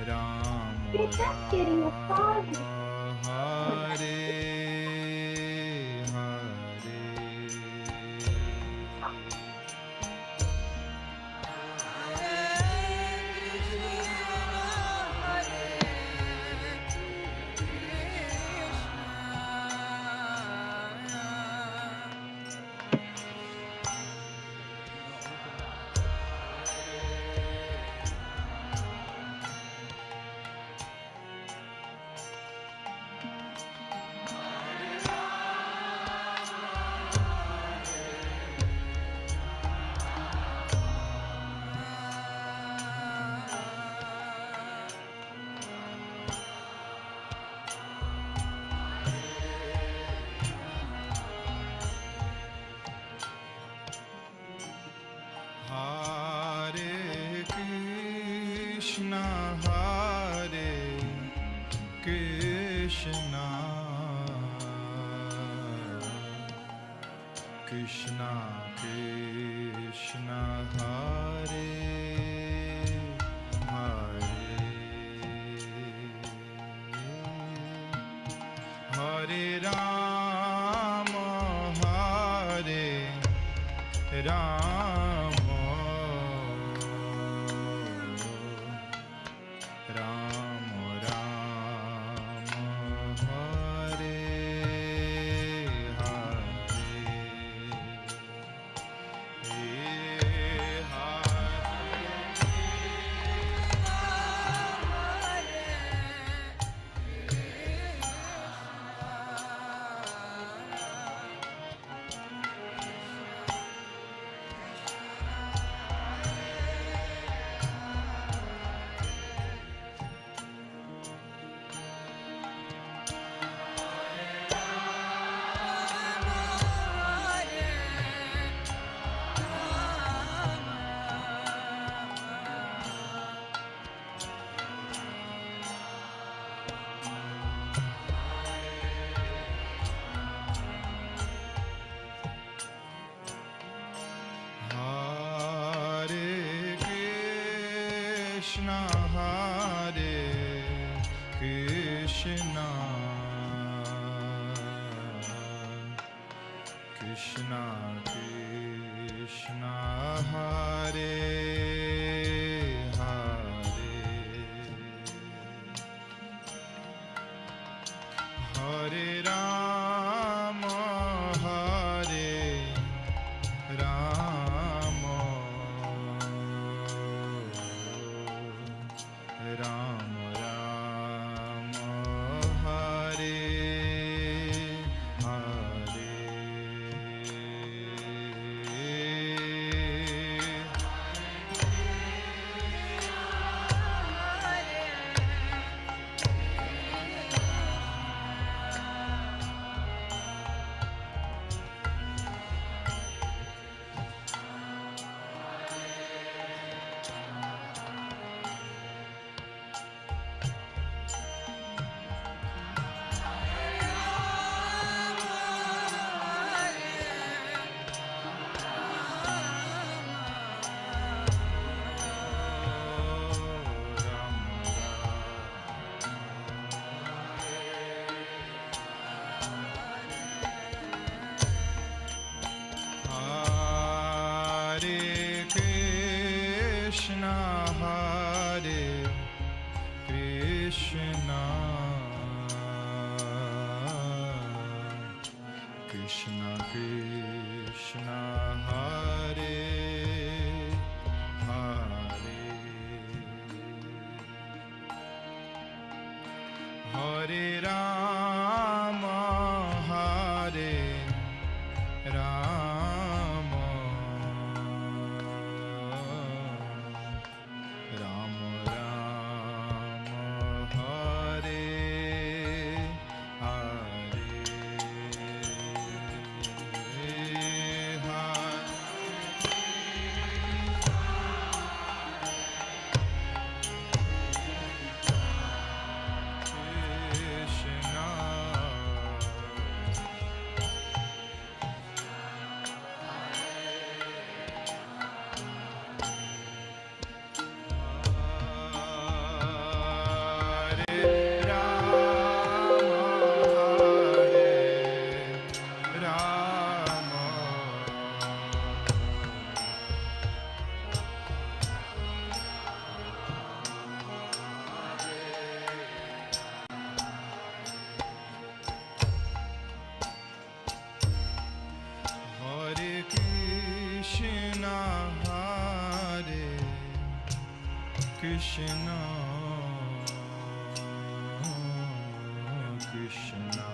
Ram That's getting a Ram fog. Hare Hare. Hare Krishna, Hare Krishna, Krishna Krishna, Hare Hare, Hare Rama, Hare Rama, Rama Rama, Hare Hare, Krishna Krishna, Hare Hare, Hare Rama, Hare Rama, Rama Rama, Hare Hare, Krishna Krishna, Hare Hare, Hare Rama, Hare Rama, Rama Rama, Hare Hare, Krishna Krishna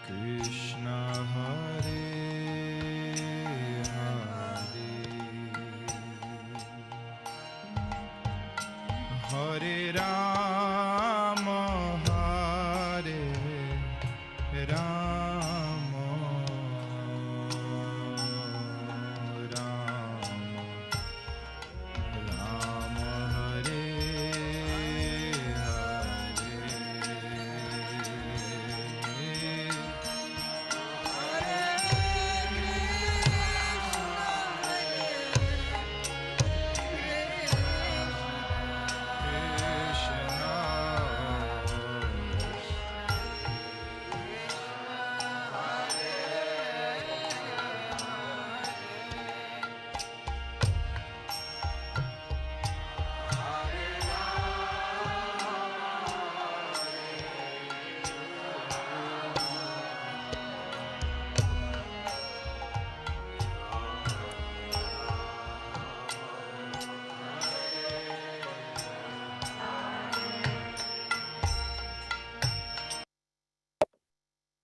Krishna Hare Hare Rama Hare Rama Rama Rama Hare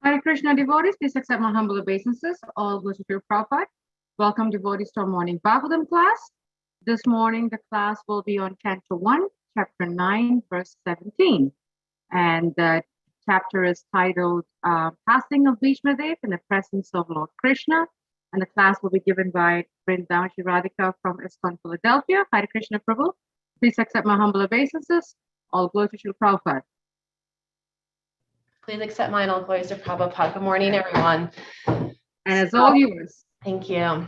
Hare Krishna devotees, please accept my humble obeisances. All glory to Prabhupada. Welcome devotees to our morning Bhagavatam class. This morning, the class will be on Canto 1, Chapter 9, verse 17. And the chapter is titled Passing of Bhishmadev in the Presence of Lord Krishna. And the class will be given by Vrindaneswari Radhika from ISKCON, Philadelphia. Hare Krishna Prabhu. Please accept my humble obeisances. All glory to Prabhupada. Please accept mine, all glories to Prabhupada. Good morning, everyone. And it's all yours. Thank you.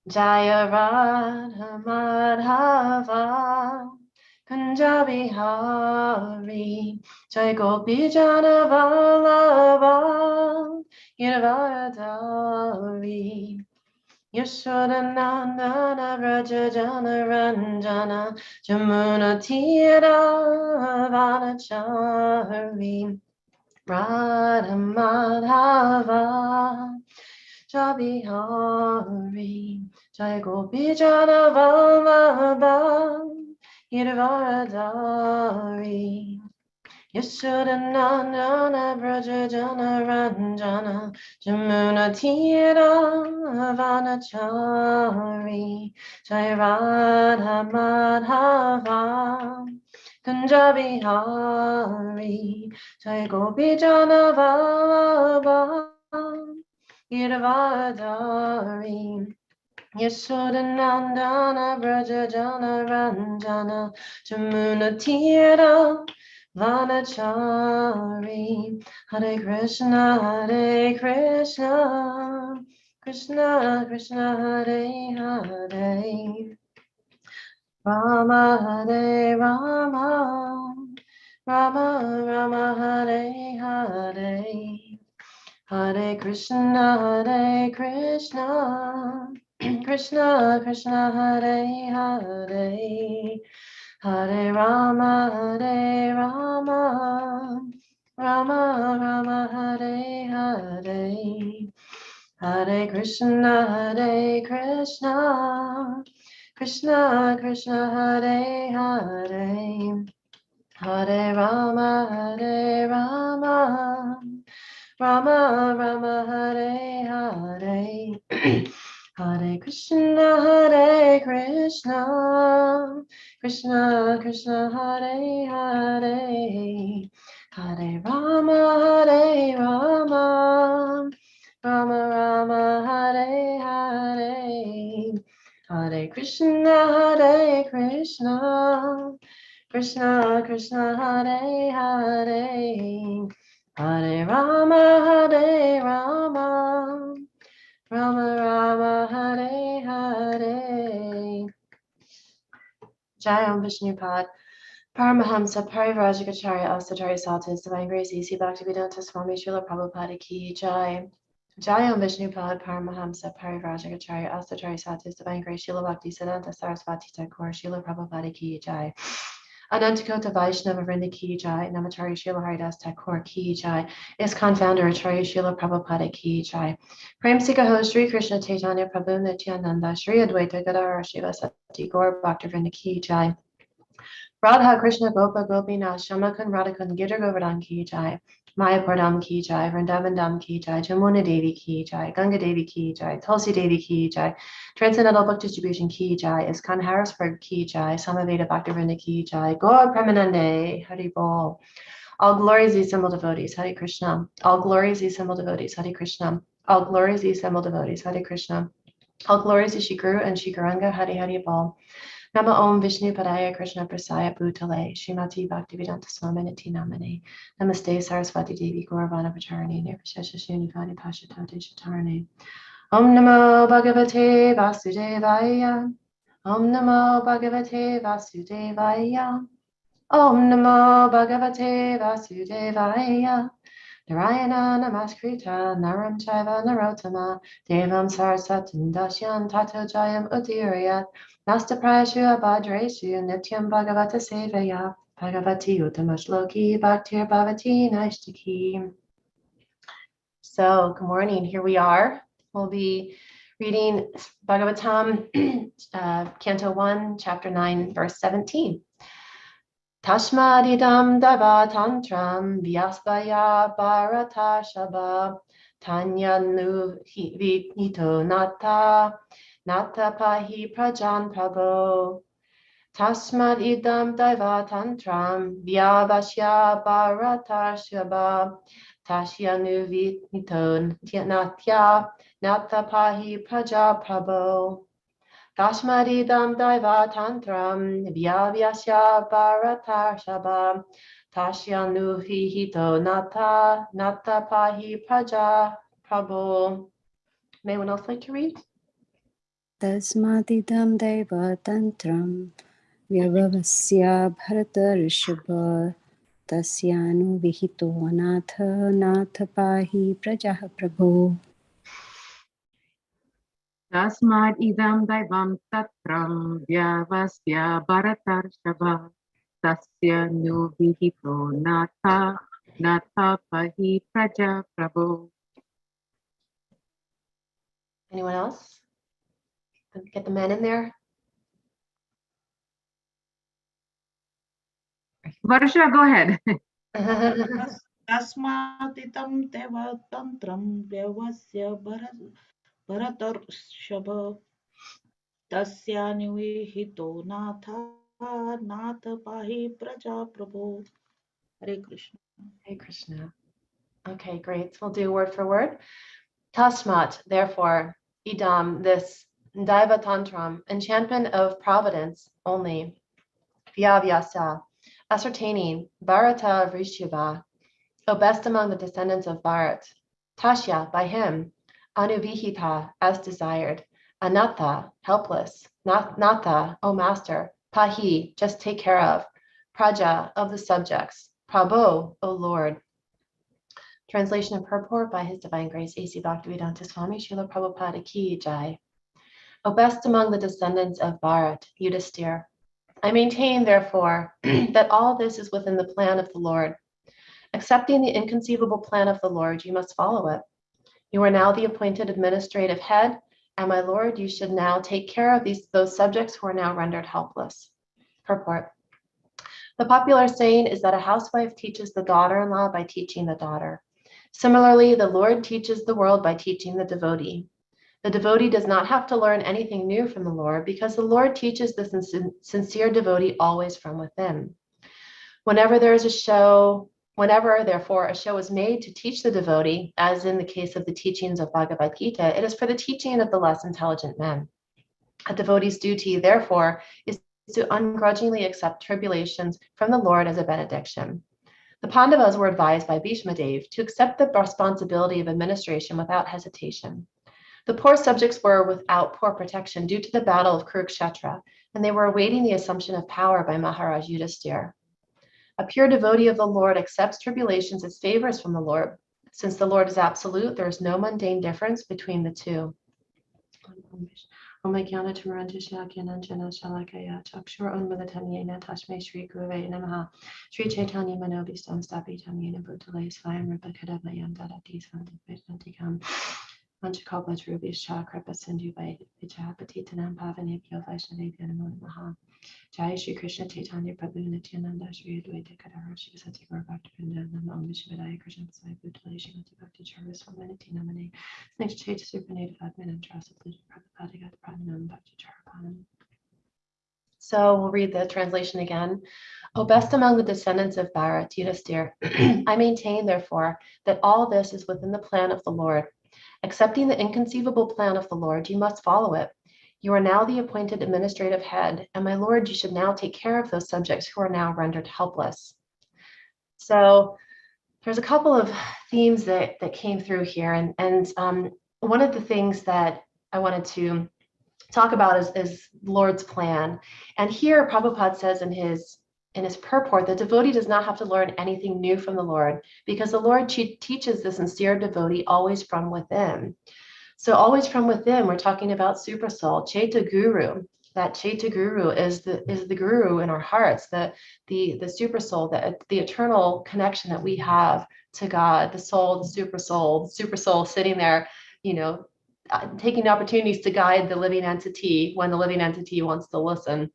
Jaya Radha Madhava Kunja Bihari Jai Gopi Jana Vallabha Girvardhari Yashoda Nandana Vraja Jana Ranjana Jamuna Tira Vanachari Radha Madhava Jabihari Jai Gopi Jana Vallabha Girvardhari Yashoda Nandana Vraja Jana Ranjana Jamuna Tira Vanachari Jai Radha Madhava Kunja Bihari Jai Gopi Jana Vallabha Girvardhari Yashoda Nandana Vraja Jana Ranjana Jamuna Tira Vanachari Hare Krishna Krishna Krishna Hare Hare Rama Hare Rama Rama Rama Hare Hare Hare Krishna Krishna Krishna Hare Hare Hare Rama Rama Rama Hare Hare Hare Krishna Krishna Krishna Hare Hare Hare Rama Rama Rama Hare Hare Hare Krishna Krishna Krishna Hare Hare Hare Rama Rama Rama Hare Hare Hare Krishna Krishna Krishna Hare Hare Hare Rama Rama Rama Hare Hare Jai Vishnupad Paramahamsa Parivrajikacharya Astatari Satis Divine Grace E.C. Bhaktivedanta Swami Srila Prabhupada Ki Jai Jai Vishnupad Paramahamsa Parivrajikacharya Astatari Satis Divine Grace Srila Bhakti Siddhanta Sarasvati Thakur Srila Prabhupada Ki Jai Anantakota Vaishnava Vrinda Ki Jai Namacharya Srila Haridas Thakur Ki Jai ISKCON founder Acharya Srila Prabhupada Ki Jai Prem Sikha host Sri Krishna Chaitanya Prabhu Nityananda Sri Advaita Gadara Shiva Sati Gaur Bhakta Vrinda Ki Jai Radha Krishna Gopa Gopinath Shamakun Radhakun Girdhar Govardhan Ki Jai, Mayapurdam Ki Jai, Vrindavandam Ki Jai, Jamuna Devi Ki Jai, Ganga Devi Ki Jai, Tulsi Devi Ki Jai, Transcendental Book Distribution Ki Jai, ISKCON Harrisburg Ki Jai, Samaveda Bhaktivinoda Ki Jai, Gaur Premanande, Hari Bol. All glories, ye assembled devotees, Hare Krishna. All glories, ye assembled devotees, Hare Krishna. All glories, ye assembled devotees, Hare Krishna. All glories, ye Shri Guru and Shri Gauranga, Hare Hare Bol. Nama Om Vishnu Padaya Krishna Prasaya Bhutale Srimati Bhaktivedanta Swaminati Namane Namaste Saraswati Devi Gauravana Pacharani Nirvishesha Shunyavani Pashatate Shatarane Om Namo Bhagavate Vasudevaya Om Namo Bhagavate Vasudevaya Om Namo Bhagavate Vasudevaya Narayana Namaskritya Naram Chaiva Narottama Devam Saraswatam Dasyan Tato Jayam Udirayat Nasta Prayashu Abhadreshu Nityam Bhagavata Sevaya Bhagavati Uttamashloki Bhaktir Bhavati Naishtaki. So, good morning. Here we are. We'll be reading Bhagavatam, Canto 1, Chapter 9, Verse 17. Tashmadidam dava tantram vyasvaya bharata shabha tanya nu hito nata pahi prajan prabho. Tasmadidam dava tantram vyavasya bharata shabha tashya nu hito nata pahi praja prabho. Tashmadidam daiva tantram vyavyasya bharata shabha tashyanu hito nata pahi praja prabhu. May anyone else like to read? Tasmadidam deva tantram vyavasya bharata rishabha tasyanu vihito natha pahi prajah prabho. Tasmad idam daivam tatram vyavasya bharatarshava tasya nu vihito natha pahi praja prabhu. Anyone else? Get the men in there. Varsha, go ahead. Tasmatitam deva tantram vyavasya bharatarshava tasyani hito natha pahi praja prabhu. Hare Krishna. Hey Krishna. Okay, great. So we'll do word for word. Tasmat, therefore, idam, this daiva tantram, enchantment of providence only, vyavyasa, ascertaining, Bharata Vrishyava, O best among the descendants of Bharat, Tashya, by him, Anuvihita, as desired, Anatha, helpless, Natha, O master, Pahi, just take care of, Praja, of the subjects, Prabho, O Lord. Translation and purport by His Divine Grace A.C. Bhaktivedanta Swami Srila Prabhupada Ki Jai. O best among the descendants of Bharat, Yudhisthira, I maintain, therefore, that all this is within the plan of the Lord. Accepting the inconceivable plan of the Lord, you must follow it. You are now the appointed administrative head, and my Lord, you should now take care of those subjects who are now rendered helpless. Purport. The popular saying is that a housewife teaches the daughter-in-law by teaching the daughter. Similarly, the Lord teaches the world by teaching the devotee. The devotee does not have to learn anything new from the Lord because the Lord teaches the sincere devotee always from within. Whenever, therefore, a show is made to teach the devotee, as in the case of the teachings of Bhagavad Gita, it is for the teaching of the less intelligent men. A devotee's duty, therefore, is to ungrudgingly accept tribulations from the Lord as a benediction. The Pandavas were advised by Bhishma Dev to accept the responsibility of administration without hesitation. The poor subjects were without poor protection due to the battle of Kurukshetra, and they were awaiting the assumption of power by Maharaj Yudhisthira. A pure devotee of the Lord accepts tribulations as favors from the Lord. Since the Lord is absolute, there is no mundane difference between the two. Vanchakalpa Tarubhishcha Kripa Sindhu Vijayapati Tanam Pavanebhyo Vaishnavebhyo Namo Namaha. Jai Shri Krishna Chaitanya Prabhu Nityananda Shri Advaita Gadadhar Shri Sati Gaura Bhaktivinoda Nama Om Vishwadaya Krishna Sai Bhutale Shrimati Bhakti Charis Swamanati Namane Snakes Chaita Supernate Admin and Trasa Pluto Prabhupada Gat Pranam Bhakti Charapanam. So we'll read the translation again. O best among the descendants of Bharat, Yudhisthira, I maintain, therefore, that all this is within the plan of the Lord. Accepting the inconceivable plan of the Lord, you must follow it. You are now the appointed administrative head, and my Lord, you should now take care of those subjects who are now rendered helpless. So there's a couple of themes that came through here, and one of the things that I wanted to talk about is Lord's plan. And here Prabhupada says in his purport, the devotee does not have to learn anything new from the Lord, because the Lord teaches the sincere devotee always from within. So always from within, we're talking about super soul, Chaita Guru. That Chaita Guru is the guru in our hearts, the super soul, the eternal connection that we have to God, the soul, the super soul sitting there, taking opportunities to guide the living entity when the living entity wants to listen.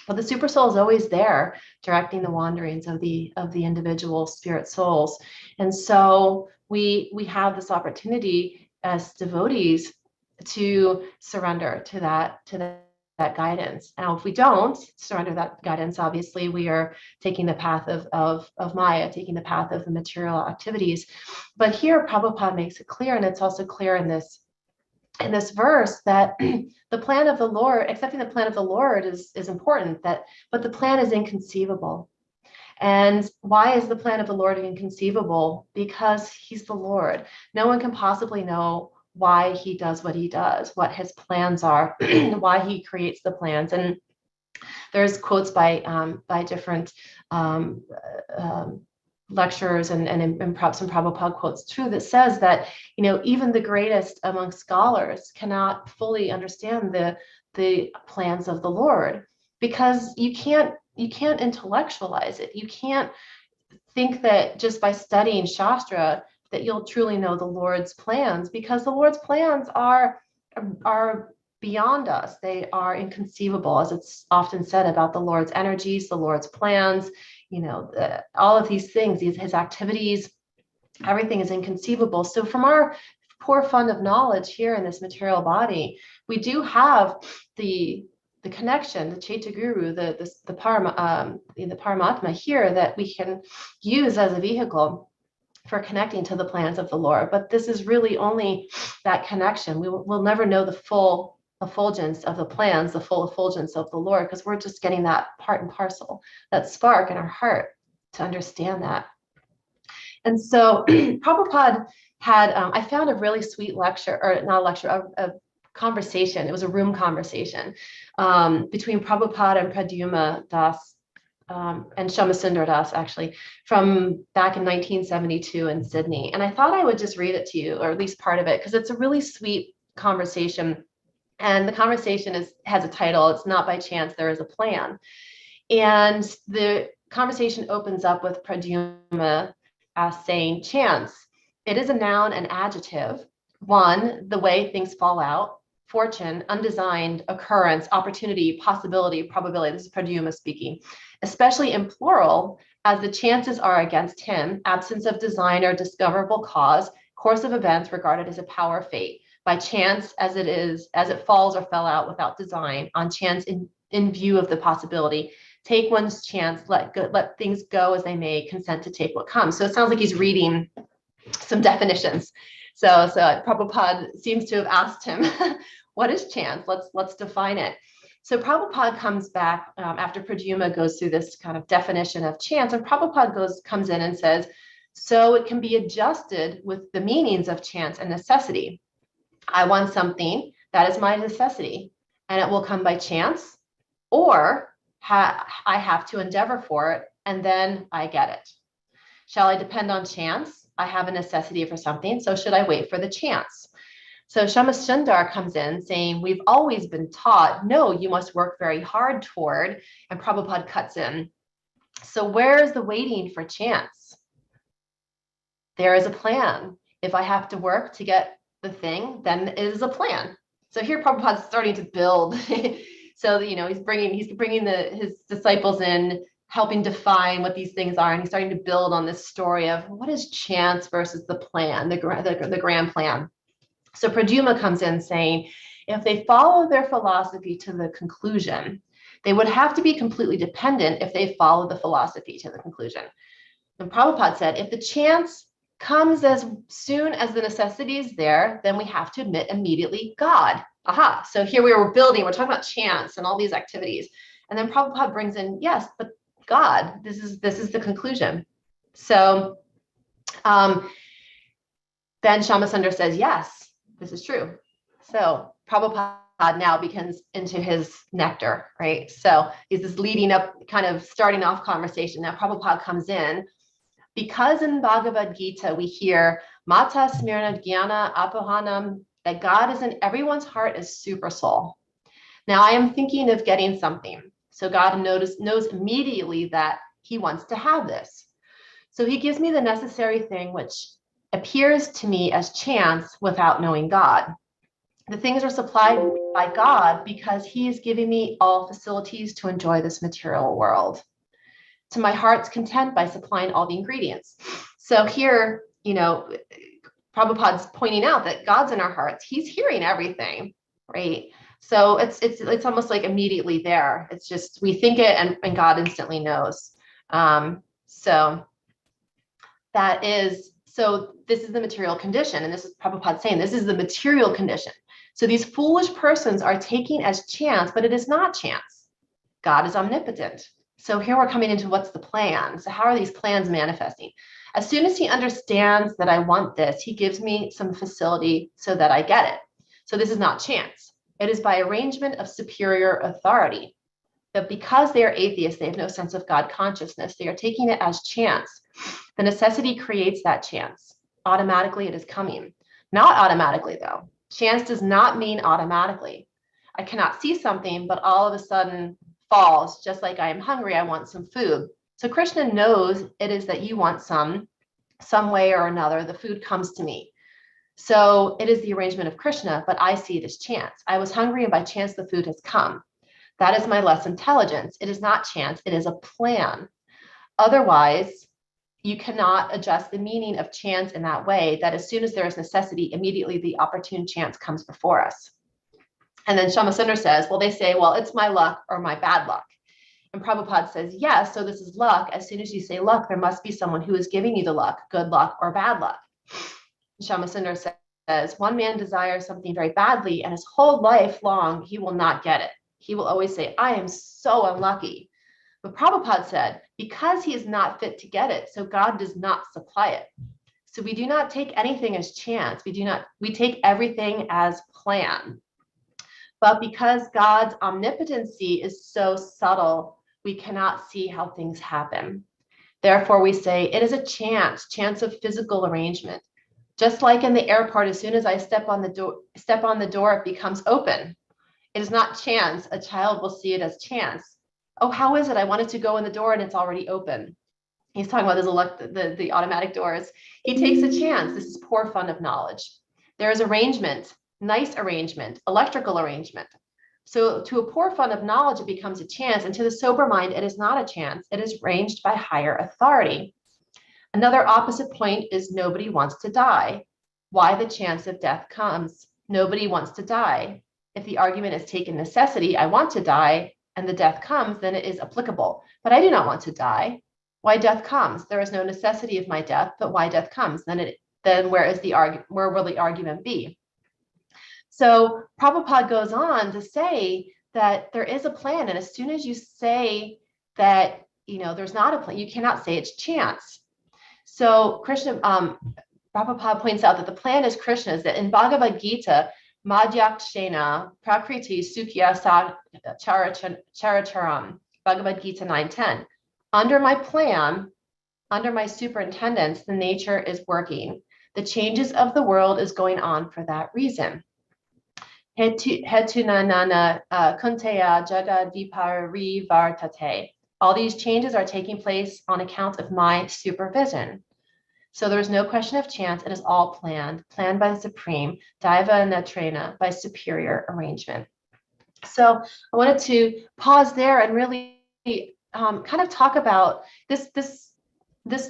But the super soul is always there, directing the wanderings of the individual spirit souls. And so we have this opportunity as devotees to surrender to that guidance. Now, if we don't surrender that guidance, obviously we are taking the path of Maya, taking the path of the material activities. But here Prabhupada makes it clear, and it's also clear in this verse, that the plan of the Lord, accepting the plan of the Lord is important, but the plan is inconceivable. And why is the plan of the Lord inconceivable? Because he's the Lord. No one can possibly know why he does what he does, what his plans are, why he creates the plans. And there's quotes by different lecturers and perhaps some Prabhupada quotes too, that says that, even the greatest among scholars cannot fully understand the plans of the Lord, because you can't intellectualize it. You can't think that just by studying Shastra that you'll truly know the Lord's plans, because the Lord's plans are beyond us. They are inconceivable, as it's often said about the Lord's energies, the Lord's plans, all of these things, his activities, everything is inconceivable. So from our poor fund of knowledge here in this material body, we do have the connection, the Chaita Guru, the Paramatma here, that we can use as a vehicle for connecting to the plans of the Lord. But this is really only that connection. We'll never know the full effulgence of the plans, the full effulgence of the Lord, because we're just getting that part and parcel, that spark in our heart to understand that. And so Prabhupada had, I found a really sweet lecture, or not a lecture, a conversation. It was a room conversation between Prabhupada and Pradyumna Das, and Shamasundar Das, actually, from back in 1972 in Sydney. And I thought I would just read it to you, or at least part of it, because it's a really sweet conversation. And the conversation has a title. It's Not by Chance, There is a Plan. And the conversation opens up with Pradyumna saying, chance, it is a noun and adjective. One, the way things fall out. Fortune, undesigned, occurrence, opportunity, possibility, probability. This is Pradyumna speaking. Especially in plural, as the chances are against him, absence of design or discoverable cause, course of events regarded as a power of fate. By chance, as it falls or fell out without design, on chance in view of the possibility. Take one's chance, let things go as they may, consent to take what comes. So it sounds like he's reading some definitions. So Prabhupada seems to have asked him, what is chance? Let's define it. So Prabhupada comes back after Pradyumna goes through this kind of definition of chance, and Prabhupada comes in and says, so it can be adjusted with the meanings of chance and necessity. I want something, that is my necessity, and it will come by chance, or I have to endeavor for it, and then I get it. Shall I depend on chance? I have a necessity for something, so should I wait for the chance? So Shamasundar comes in saying, we've always been taught, no, you must work very hard toward, and Prabhupada cuts in. So where is the waiting for chance? There is a plan. If I have to work to get the thing, then it is a plan. So here Prabhupada's starting to build. So, he's bringing his disciples in, helping define what these things are. And he's starting to build on this story of what is chance versus the plan, the grand plan. So Pradyumna comes in saying, if they follow their philosophy to the conclusion, they would have to be completely dependent if they follow the philosophy to the conclusion. And Prabhupada said, if the chance comes as soon as the necessity is there, then we have to admit immediately God. Aha. So here we're talking about chance and all these activities. And then Prabhupada brings in, yes, but God, this is the conclusion. So then Shamasundar says, yes, this is true. So Prabhupada now begins into his nectar, right? So he's this leading up, kind of starting off conversation. Now Prabhupada comes in, because in Bhagavad Gita we hear Mata Smirna Jnana Apohanam, that God is in everyone's heart as super soul. Now I am thinking of getting something. So God knows immediately that he wants to have this. So he gives me the necessary thing, which appears to me as chance without knowing God. The things are supplied by God because he is giving me all facilities to enjoy this material world, to my heart's content, by supplying all the ingredients. So here, Prabhupada's pointing out that God's in our hearts. He's hearing everything, right? So it's almost like immediately there. It's just, we think it and God instantly knows. So this is the material condition. And this is Prabhupada saying, this is the material condition. So these foolish persons are taking as chance, but it is not chance. God is omnipotent. So here we're coming into what's the plan. So how are these plans manifesting? As soon as he understands that I want this, he gives me some facility so that I get it. So this is not chance. It is by arrangement of superior authority. But because they are atheists, they have no sense of God consciousness. They are taking it as chance. The necessity creates that chance. Automatically it is coming. Not automatically though. Chance does not mean automatically. I cannot see something, but all of a sudden falls, just like I am hungry, I want some food. So Krishna knows it is that you want some way or another, the food comes to me. So it is the arrangement of Krishna, but I see it as chance. I was hungry and by chance the food has come. That is my less intelligence. It is not chance, it is a plan. Otherwise, you cannot adjust the meaning of chance in that way, that as soon as there is necessity, immediately the opportune chance comes before us. And then Shamasundar says, well, they say, well, it's my luck or my bad luck. And Prabhupada says, yes, so this is luck. As soon as you say luck, there must be someone who is giving you the luck, good luck or bad luck. Shamasundar says, one man desires something very badly and his whole life long, he will not get it. He will always say, I am so unlucky. But Prabhupada said, because he is not fit to get it, so God does not supply it. So we do not take anything as chance. We take everything as plan. But because God's omnipotency is so subtle, we cannot see how things happen. Therefore, we say it is a chance of physical arrangement. Just like in the airport, as soon as I step on the door, it becomes open. It is not chance. A child will see it as chance. Oh, how is it? I wanted to go in the door and it's already open. He's talking about the automatic doors. He takes a chance. This is poor fund of knowledge. There is arrangement, nice arrangement, electrical arrangement. So to a poor fund of knowledge, it becomes a chance. And to the sober mind, it is not a chance. It is arranged by higher authority. Another opposite point is nobody wants to die. Why the chance of death comes? Nobody wants to die. If the argument is taken necessity, I want to die, and the death comes, then it is applicable. But I do not want to die. Why death comes? There is no necessity of my death, but why death comes? Then where will the argument be? So Prabhupada goes on to say that there is a plan, and as soon as you say that there's not a plan, you cannot say it's chance. So Prabhupada points out that the plan is Krishna's. That in Bhagavad Gita, Madhyakshena Prakriti Sukhya Characharam, Bhagavad Gita 9:10. Under my plan, under my superintendence, the nature is working. The changes of the world is going on for that reason. Hetunanana kunteya jagad viparivartate. All these changes are taking place on account of my supervision. So there is no question of chance. It is all planned by the Supreme, Daiva and Netrena, by superior arrangement. So I wanted to pause there and really kind of talk about this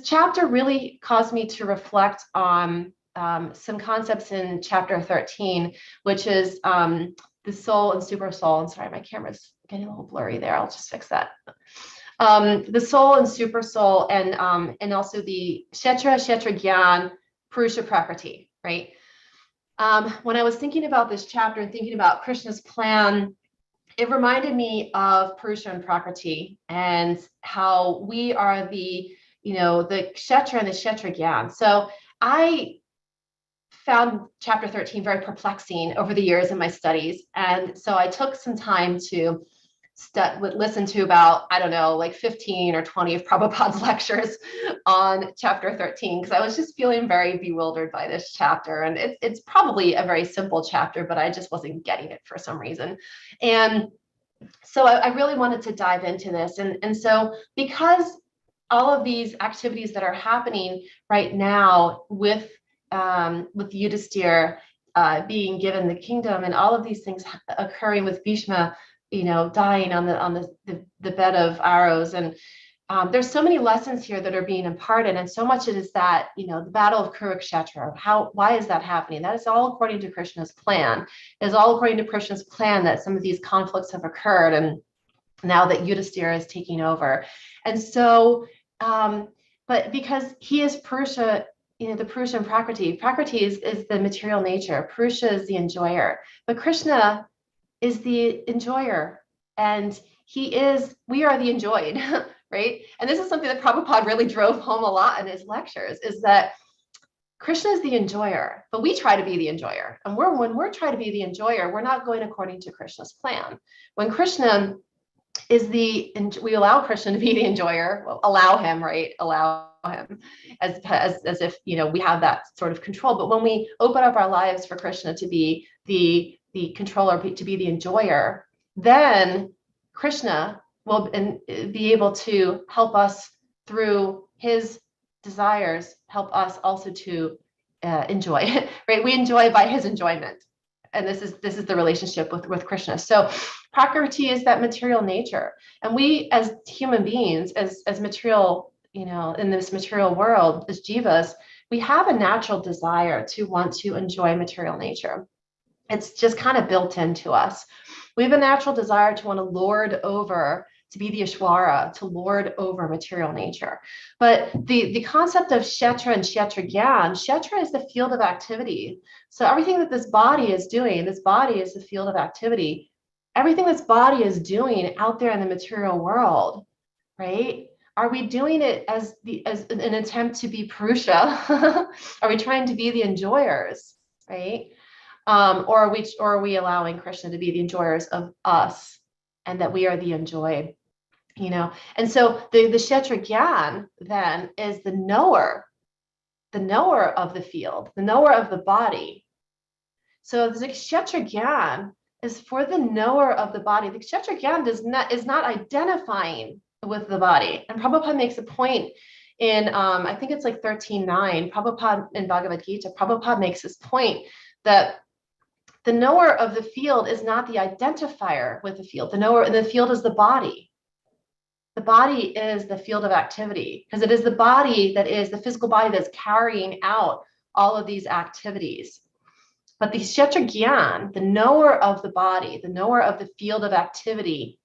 chapter. Really caused me to reflect on some concepts in chapter 13, which is the soul and super soul. I'm sorry, my camera's getting a little blurry there. I'll just fix that. The soul and super soul, and also the Kshetra, Kshetra Gyan, Purusha Prakriti, right? When I was thinking about this chapter and thinking about Krishna's plan, it reminded me of Purusha and Prakriti and how we are the Kshetra and the Kshetra Gyan. So I found chapter 13 very perplexing over the years in my studies. And so I took some time to listen to about, I don't know, like 15 or 20 of Prabhupada's lectures on chapter 13, because I was just feeling very bewildered by this chapter. And it's probably a very simple chapter, but I just wasn't getting it for some reason. And so I really wanted to dive into this. And so because all of these activities that are happening right now with Yudhisthira being given the kingdom, and all of these things occurring with Bhishma, dying on the bed of arrows, and there's so many lessons here that are being imparted, and so much it is that the battle of Kurukshetra. Why is that happening? That is all according to Krishna's plan. It is all according to Krishna's plan that some of these conflicts have occurred, and now that Yudhisthira is taking over, and so but because he is Purusha, the Purusha and Prakriti. Prakriti is the material nature. Purusha is the enjoyer, but Krishna is the enjoyer, and we are the enjoyed, right? And this is something that Prabhupada really drove home a lot in his lectures, is that Krishna is the enjoyer, but we try to be the enjoyer. And when we're trying to be the enjoyer, we're not going according to Krishna's plan. When Krishna is we allow Krishna to be the enjoyer, allow him, right? Allow him as if, we have that sort of control. But when we open up our lives for Krishna to be the controller, to be the enjoyer, then Krishna will be able to help us through his desires, help us also to enjoy, right? We enjoy by his enjoyment. And this is the relationship with Krishna. So Prakriti is that material nature. And we as human beings, as material, in this material world, as jivas, we have a natural desire to want to enjoy material nature. It's just kind of built into us. We have a natural desire to want to lord over, to be the Ishwara, to lord over material nature. But the concept of Kshetra and Kshetra Gyan, Kshetra is the field of activity. So everything that this body is doing, this body is the field of activity. Everything this body is doing out there in the material world, right? Are we doing it as an attempt to be Purusha? Are we trying to be the enjoyers, right? Or are we allowing Krishna to be the enjoyers of us, and that we are the enjoyed, And so the Kshetra Gyan then is the knower of the field, the knower of the body. So the Kshetra Gyan is for the knower of the body. The Kshetra Gyan is not identifying with the body. And Prabhupada makes a point in, I think it's like 13.9, Prabhupada in Bhagavad Gita, Prabhupada makes this point that the knower of the field is not the identifier with the field. The knower in the field is the body. The body is the field of activity, because it is the body that is the physical body that's carrying out all of these activities. But the Kshetra Gyan, the knower of the body, the knower of the field of activity,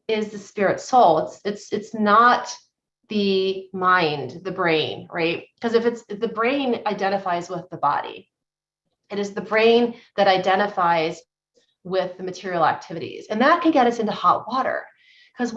is the spirit soul. It's not the mind, the brain, right? Because if the brain identifies with the body, it is the brain that identifies with the material activities. And that can get us into hot water. Because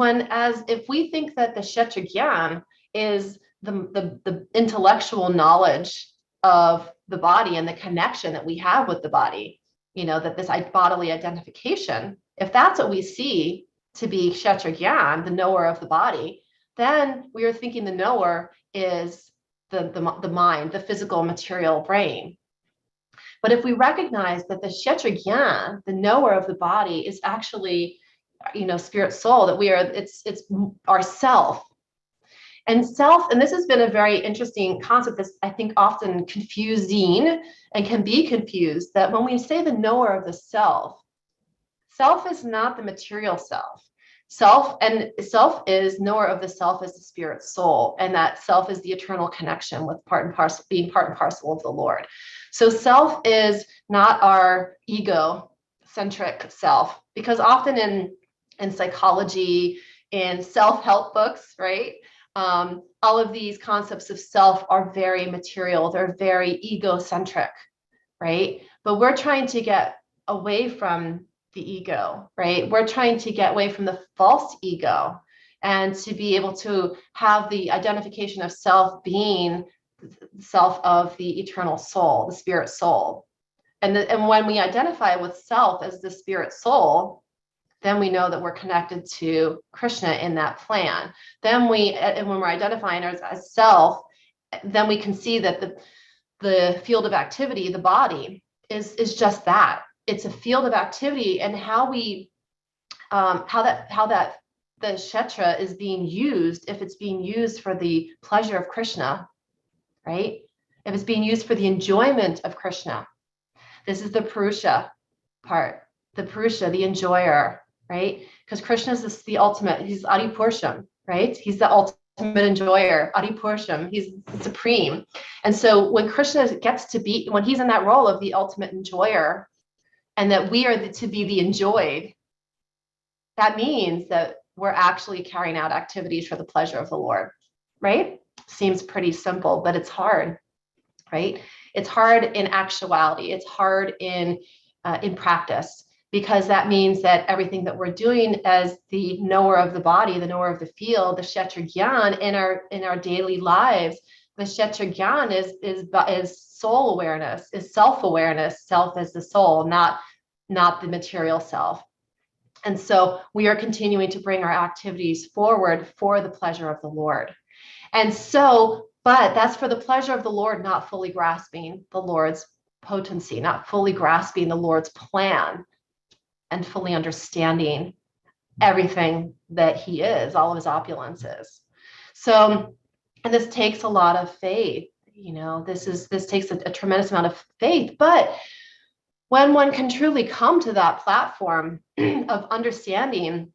if we think that the Kshetra Gyan is the intellectual knowledge of the body and the connection that we have with the body, that this bodily identification, if that's what we see to be Kshetra Gyan, the knower of the body, then we are thinking the knower is the mind, the physical material brain. But if we recognize that the Kshetra Gyan, the knower of the body, is actually, spirit soul, that it's ourself, And self, and this has been a very interesting concept that's I think often confusing and can be confused, that when we say the knower of the self, self is not the material self. Self is knower of the self as the spirit soul, and that self is the eternal connection with being part and parcel of the Lord. So self is not our ego-centric self, because often in psychology, in self-help books, right? All of these concepts of self are very material, they're very egocentric, right? But we're trying to get away from the ego, right? We're trying to get away from the false ego and to be able to have the identification of self being the self of the eternal soul, the spirit soul. And when we identify with self as the spirit soul, then we know that we're connected to Krishna in that plan. Then and when we're identifying as self, then we can see that the field of activity, the body, is just that. It's a field of activity, and how the kshetra is being used, if it's being used for the pleasure of Krishna, right? If it's being used for the enjoyment of Krishna, this is the Purusha part, the Purusha, the enjoyer, right? Because Krishna is the ultimate, he's Adi Purusham, right? He's the ultimate enjoyer, Adi Purusham, he's supreme. And so when Krishna gets to be, when he's in that role of the ultimate enjoyer, and that we are to be the enjoyed, that means that we're actually carrying out activities for the pleasure of the Lord, right? Seems pretty simple, but it's hard, right? It's hard in actuality. It's hard in practice, because that means that everything that we're doing as the knower of the body, the knower of the field, the kshetra gyan in our daily lives, the kshetra gyan is soul awareness, is self-awareness, self as the soul, not the material self. And so we are continuing to bring our activities forward for the pleasure of the Lord. And so, but that's for the pleasure of the Lord, not fully grasping the Lord's potency, not fully grasping the Lord's plan, and fully understanding everything that he is, all of his opulences. So, and this takes a lot of faith. This takes a tremendous amount of faith. But when one can truly come to that platform of understanding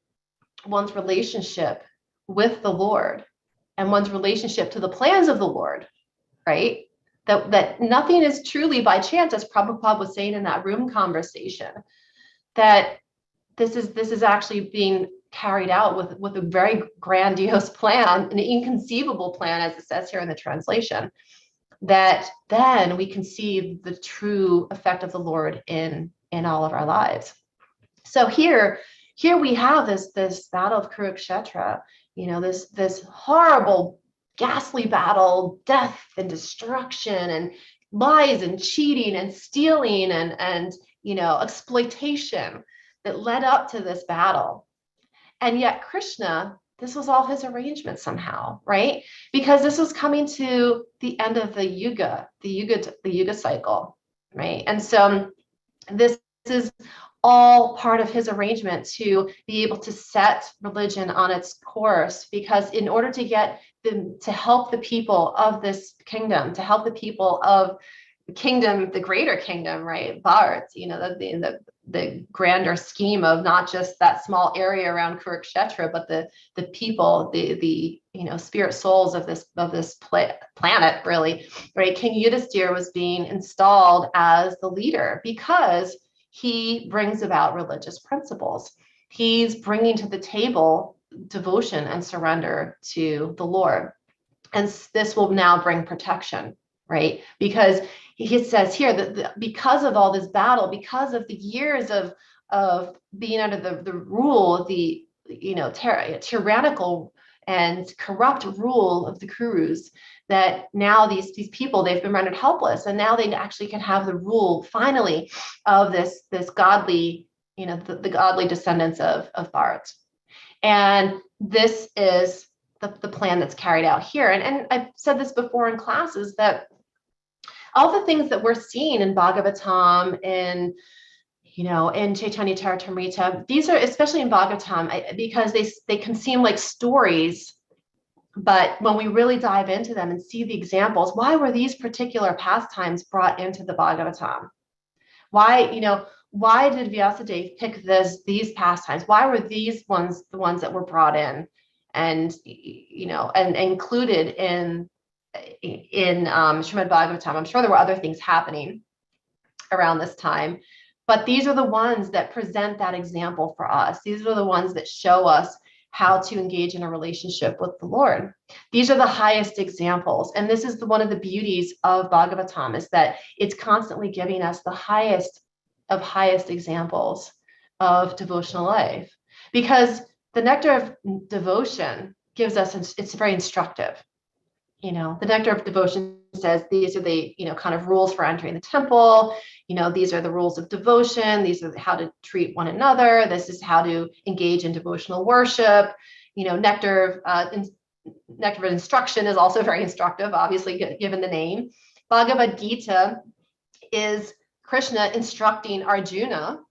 one's relationship with the Lord and one's relationship to the plans of the Lord, right? That nothing is truly by chance, as Prabhupada was saying in that room conversation, that this is actually being carried out with a very grandiose plan, an inconceivable plan, as it says here in the translation, that then we can see the true effect of the Lord in all of our lives. So here we have this battle of Kurukshetra, this horrible, ghastly battle, death and destruction and lies and cheating and stealing and exploitation that led up to this battle. And yet Krishna, this was all his arrangement somehow, right? Because this was coming to the end of the yuga cycle, right? And so this is all part of his arrangement to be able to set religion on its course, because in order to help the people of this kingdom, to help the people of the kingdom, the greater kingdom, right? Bharat, the grander scheme of not just that small area around Kurukshetra, but the people, the spirit souls of this planet, really, right? King Yudhisthira was being installed as the leader because he brings about religious principles. He's bringing to the table devotion and surrender to the Lord. And this will now bring protection, right? Because he says here that because of all this battle, because of the years of being under the rule, the tyrannical and corrupt rule of the Kurus, that now these people, they've been rendered helpless, and now they actually can have the rule finally of this godly, the godly descendants of Bharat. And this is the plan that's carried out here. And I've said this before in classes, that all the things that we're seeing in Bhagavatam, in Chaitanya Charitamrita, these are, especially in Bhagavatam, because they can seem like stories But when we really dive into them and see the examples, why were these particular pastimes brought into the Bhagavatam? Why did Vyasadeva pick these pastimes? Why were these ones the ones that were brought in and and included in Srimad Bhagavatam? I'm sure there were other things happening around this time, but these are the ones that present that example for us. These are the ones that show us how to engage in a relationship with the Lord. These are the highest examples. And this is one of the beauties of Bhagavatam, is that it's constantly giving us the highest of highest examples of devotional life. Because the nectar of devotion gives us, it's very instructive. The nectar of devotion says these are the, kind of rules for entering the temple. These are the rules of devotion. These are how to treat one another. This is how to engage in devotional worship. Nectar of instruction is also very instructive, obviously, given the name. Bhagavad Gita is Krishna instructing Arjuna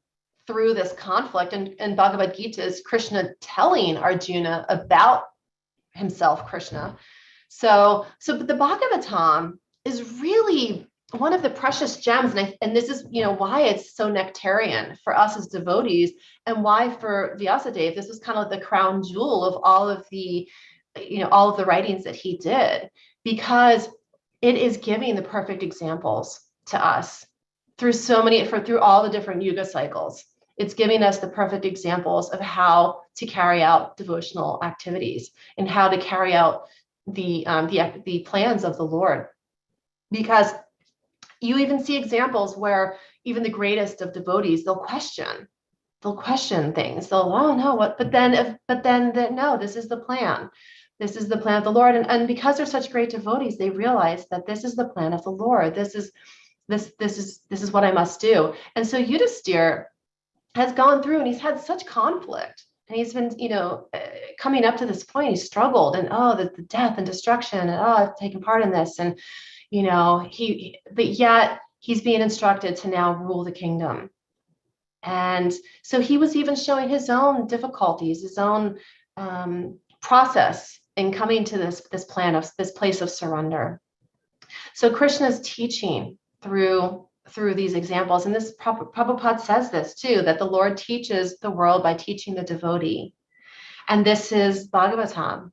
through this conflict. And Bhagavad Gita is Krishna telling Arjuna about himself, Krishna. So but the Bhagavatam is really one of the precious gems, and this is why it's so nectarian for us as devotees, and why for Vyasadeva this was kind of the crown jewel of all of the writings that he did, because it is giving the perfect examples to us through all the different yuga cycles. It's giving us the perfect examples of how to carry out devotional activities and how to carry out the plans of the Lord. Because you even see examples where even the greatest of devotees, they'll question things. They'll, oh no, what? But then no, this is the plan. This is the plan of the Lord. And because they're such great devotees, they realize that this is the plan of the Lord. This is what I must do. And so Yudhisthira has gone through, and he's had such conflict. And he's been, coming up to this point, he struggled, and the death and destruction, and I've taken part in this, and but yet he's being instructed to now rule the kingdom. And so he was even showing his own difficulties, his own process in coming to this plan of this place of surrender. So Krishna's teaching through these examples, and this Prabhupada says this too, that the Lord teaches the world by teaching the devotee. And this is Bhagavatam.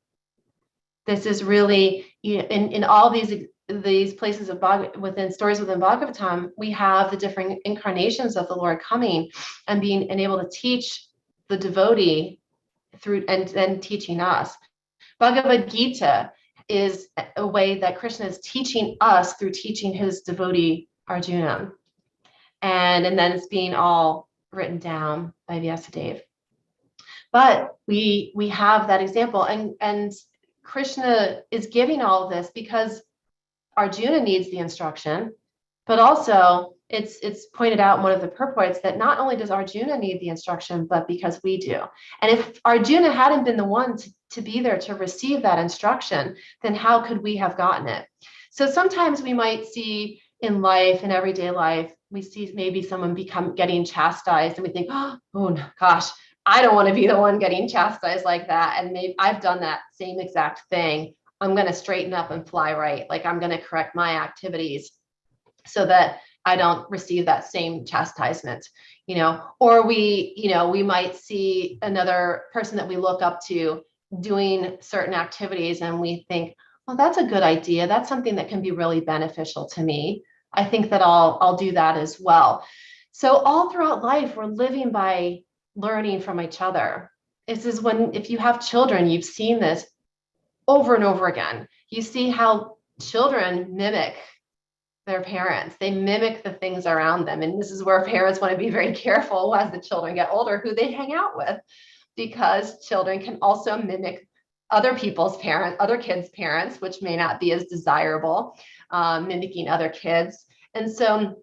This is really, in all these places of within stories within Bhagavatam, we have the different incarnations of the Lord coming and being able to teach the devotee through, and then teaching us. Bhagavad Gita is a way that Krishna is teaching us through teaching his devotee Arjuna, and then it's being all written down by Vyasadeva. But we have that example, and Krishna is giving all of this because Arjuna needs the instruction, but also it's pointed out in one of the purports that not only does Arjuna need the instruction, but because we do. And if Arjuna hadn't been the one to be there to receive that instruction, then how could we have gotten it? So sometimes we might see in life, in everyday life, we see maybe someone getting chastised, and we think, oh gosh, I don't want to be the one getting chastised like that. And maybe I've done that same exact thing. I'm going to straighten up and fly right. Like I'm going to correct my activities so that I don't receive that same chastisement, or we might see another person that we look up to doing certain activities, and we think, well, that's a good idea. That's something that can be really beneficial to me. I think that I'll do that as well. So all throughout life, we're living by learning from each other. This is if you have children, you've seen this over and over again. You see how children mimic their parents. They mimic the things around them. And this is where parents want to be very careful as the children get older, who they hang out with, because children can also mimic other people's parents, other kids' parents, which may not be as desirable, mimicking other kids. And so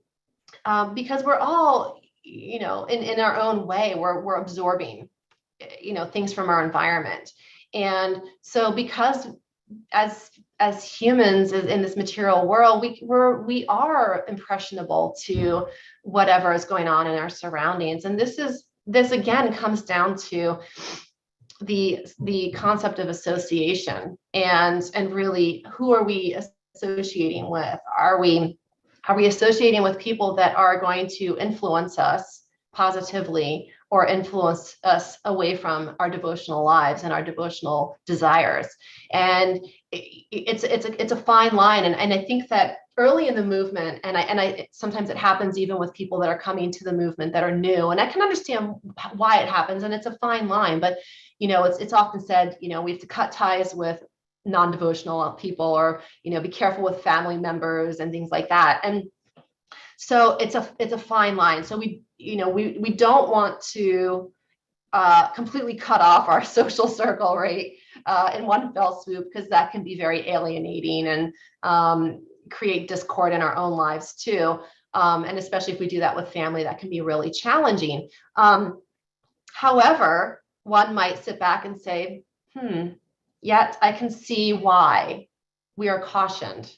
because we're all, in our own way, we're absorbing, things from our environment. And so because as humans in this material world, we are impressionable to whatever is going on in our surroundings. And this again comes down to the concept of association and really who are we associating with? Are we associating with people that are going to influence us positively or influence us away from our devotional lives and our devotional desires? And it's a fine line. And I think that early in the movement, and I sometimes it happens even with people that are coming to the movement that are new, and I can understand why it happens, and it's a fine line. But it's often said, we have to cut ties with non-devotional people, or be careful with family members and things like that. And so it's a fine line. So we don't want to completely cut off our social circle, right, in one fell swoop, because that can be very alienating and create discord in our own lives too. And especially if we do that with family, that can be really challenging. However, one might sit back and say, yet I can see why we are cautioned,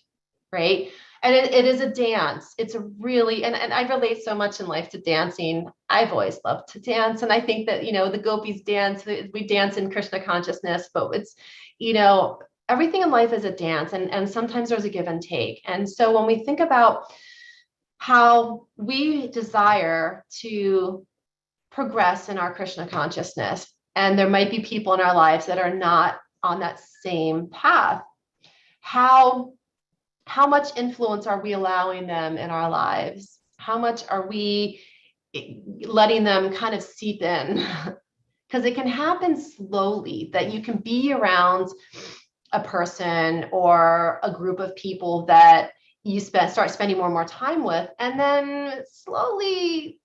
right? And it is a dance. It's a really, and I relate so much in life to dancing. I've always loved to dance. And I think that, the gopis dance, we dance in Krishna consciousness, but it's, everything in life is a dance, and sometimes there's a give and take. And so when we think about how we desire to progress in our Krishna consciousness, and there might be people in our lives that are not on that same path, how much influence are we allowing them in our lives? How much are we letting them kind of seep in? Because it can happen slowly, that you can be around a person or a group of people that you start spending more and more time with, and then slowly,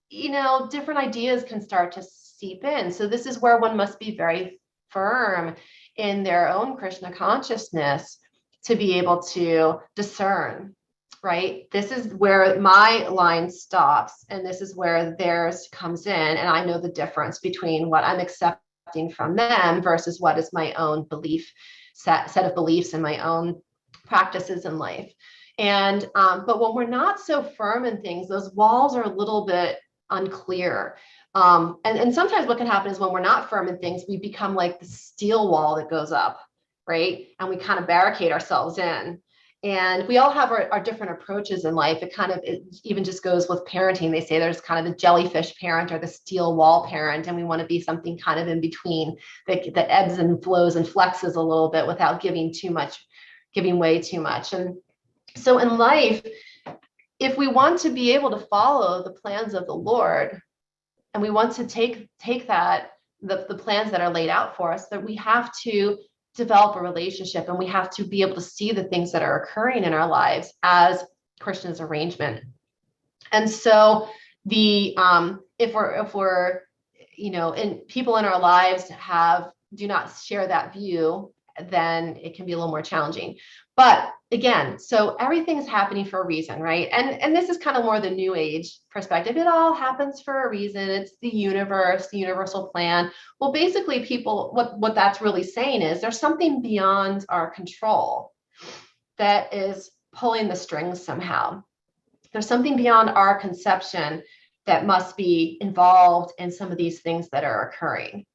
different ideas can start to seep in. So this is where one must be very firm in their own Krishna consciousness to be able to discern, right? This is where my line stops, and this is where theirs comes in. And I know the difference between what I'm accepting from them versus what is my own belief set of beliefs and my own practices in life. And but when we're not so firm in things, those walls are a little bit unclear. And sometimes what can happen is when we're not firm in things, we become like the steel wall that goes up, right? And we kind of barricade ourselves in. And we all have our different approaches in life. It even just goes with parenting. They say there's kind of the jellyfish parent or the steel wall parent, and we want to be something kind of in between that ebbs and flows and flexes a little bit without giving way too much. And so in life, if we want to be able to follow the plans of the Lord, and we want to take that, the plans that are laid out for us, that we have to develop a relationship, and we have to be able to see the things that are occurring in our lives as Krishna's arrangement. And so if we're and people in our lives do not share that view, then it can be a little more challenging. But again, so everything is happening for a reason, right? And this is kind of more the new age perspective. It all happens for a reason. It's the universe, the universal plan. Well, basically people, what that's really saying is there's something beyond our control that is pulling the strings somehow. There's something beyond our conception that must be involved in some of these things that are occurring.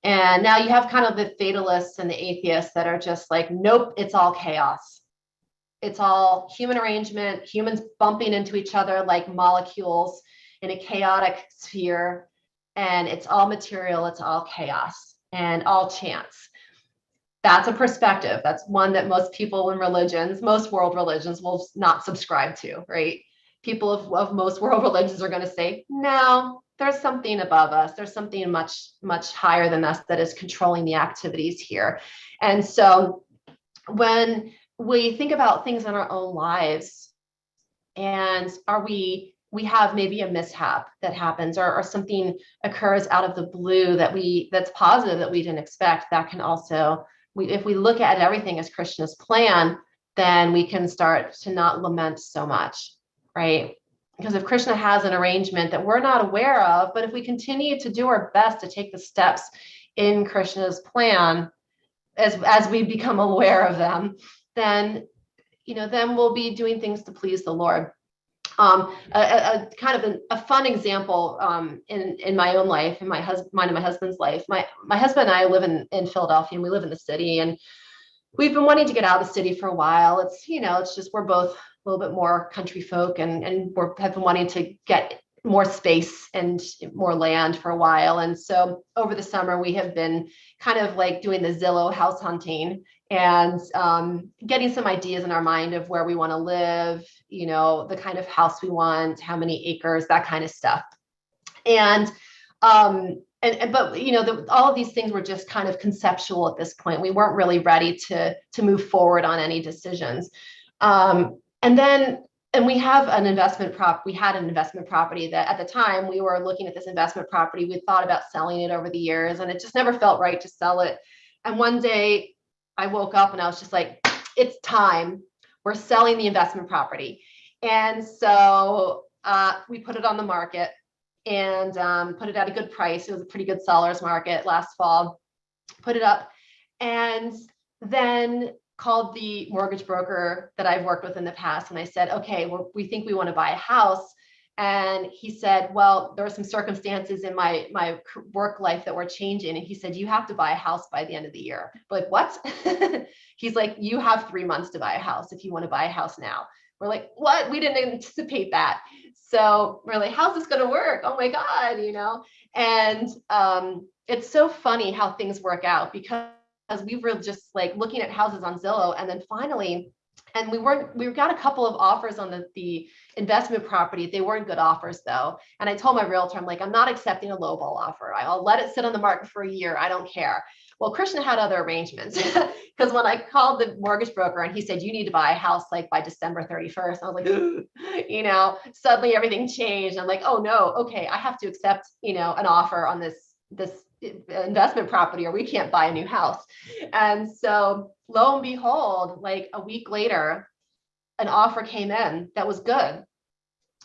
And now you have kind of the fatalists and the atheists that are just like, nope, it's all chaos. It's all human arrangement, humans bumping into each other like molecules in a chaotic sphere. And it's all material, it's all chaos and all chance. That's a perspective. That's one that most people in religions, most world religions will not subscribe to, right? People of most world religions are going to say, no, there's something above us. There's something much, much higher than us that is controlling the activities here. And so when we think about things in our own lives, and we have maybe a mishap that happens, or something occurs out of the blue that's positive that we didn't expect, that can also, if we look at everything as Krishna's plan, then we can start to not lament so much, right? Because if Krishna has an arrangement that we're not aware of, but if we continue to do our best to take the steps in Krishna's plan, as we become aware of them, then we'll be doing things to please the Lord. A kind of a fun example in my own life, in mine and my husband's life. My husband and I live in Philadelphia, and we live in the city, and we've been wanting to get out of the city for a while. It's, it's just, we're both a little bit more country folk, and have been wanting to get more space and more land for a while. And so over the summer, we have been kind of like doing the Zillow house hunting and getting some ideas in our mind of where we want to live, the kind of house we want, how many acres, that kind of stuff. And but all of these things were just kind of conceptual at this point. We weren't really ready to move forward on any decisions. And we have an investment we had an investment property that at the time we were looking at this investment property. We thought about selling it over the years, and it just never felt right to sell it. And one day I woke up and I was just like, it's time. We're selling the investment property. And so we put it on the market and put it at a good price. It was a pretty good seller's market last fall. Put it up, and then called the mortgage broker that I've worked with in the past. And I said, okay, well, we think we want to buy a house. And he said, well, there are some circumstances in my work life that were changing. And he said, you have to buy a house by the end of the year. We're like, what? He's like, you have 3 months to buy a house if you want to buy a house now. We're like, what? We didn't anticipate that. So we're like, how's this going to work? Oh my God, And it's so funny how things work out, because we were just like looking at houses on Zillow, and then finally, and we got a couple of offers on the investment property. They weren't good offers though. And I told my realtor, I'm like, I'm not accepting a lowball offer. I'll let it sit on the market for a year. I don't care. Well, Krishna had other arrangements, because when I called the mortgage broker and he said, you need to buy a house like by December 31st, I was like, suddenly everything changed. I'm like, oh no, okay, I have to accept, an offer on this investment property, or we can't buy a new house. And so lo and behold, like a week later, an offer came in that was good.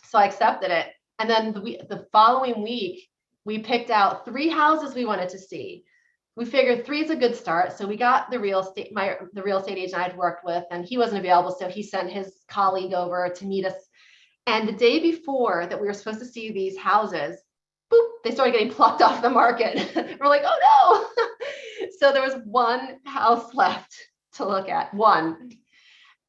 So I accepted it. And then the following week, we picked out 3 houses we wanted to see. We figured 3 is a good start. So we got the real estate agent I'd worked with, and he wasn't available. So he sent his colleague over to meet us. And the day before that we were supposed to see these houses, boop, they started getting plucked off the market. We're like, oh no. So there was 1 house left to look at, 1.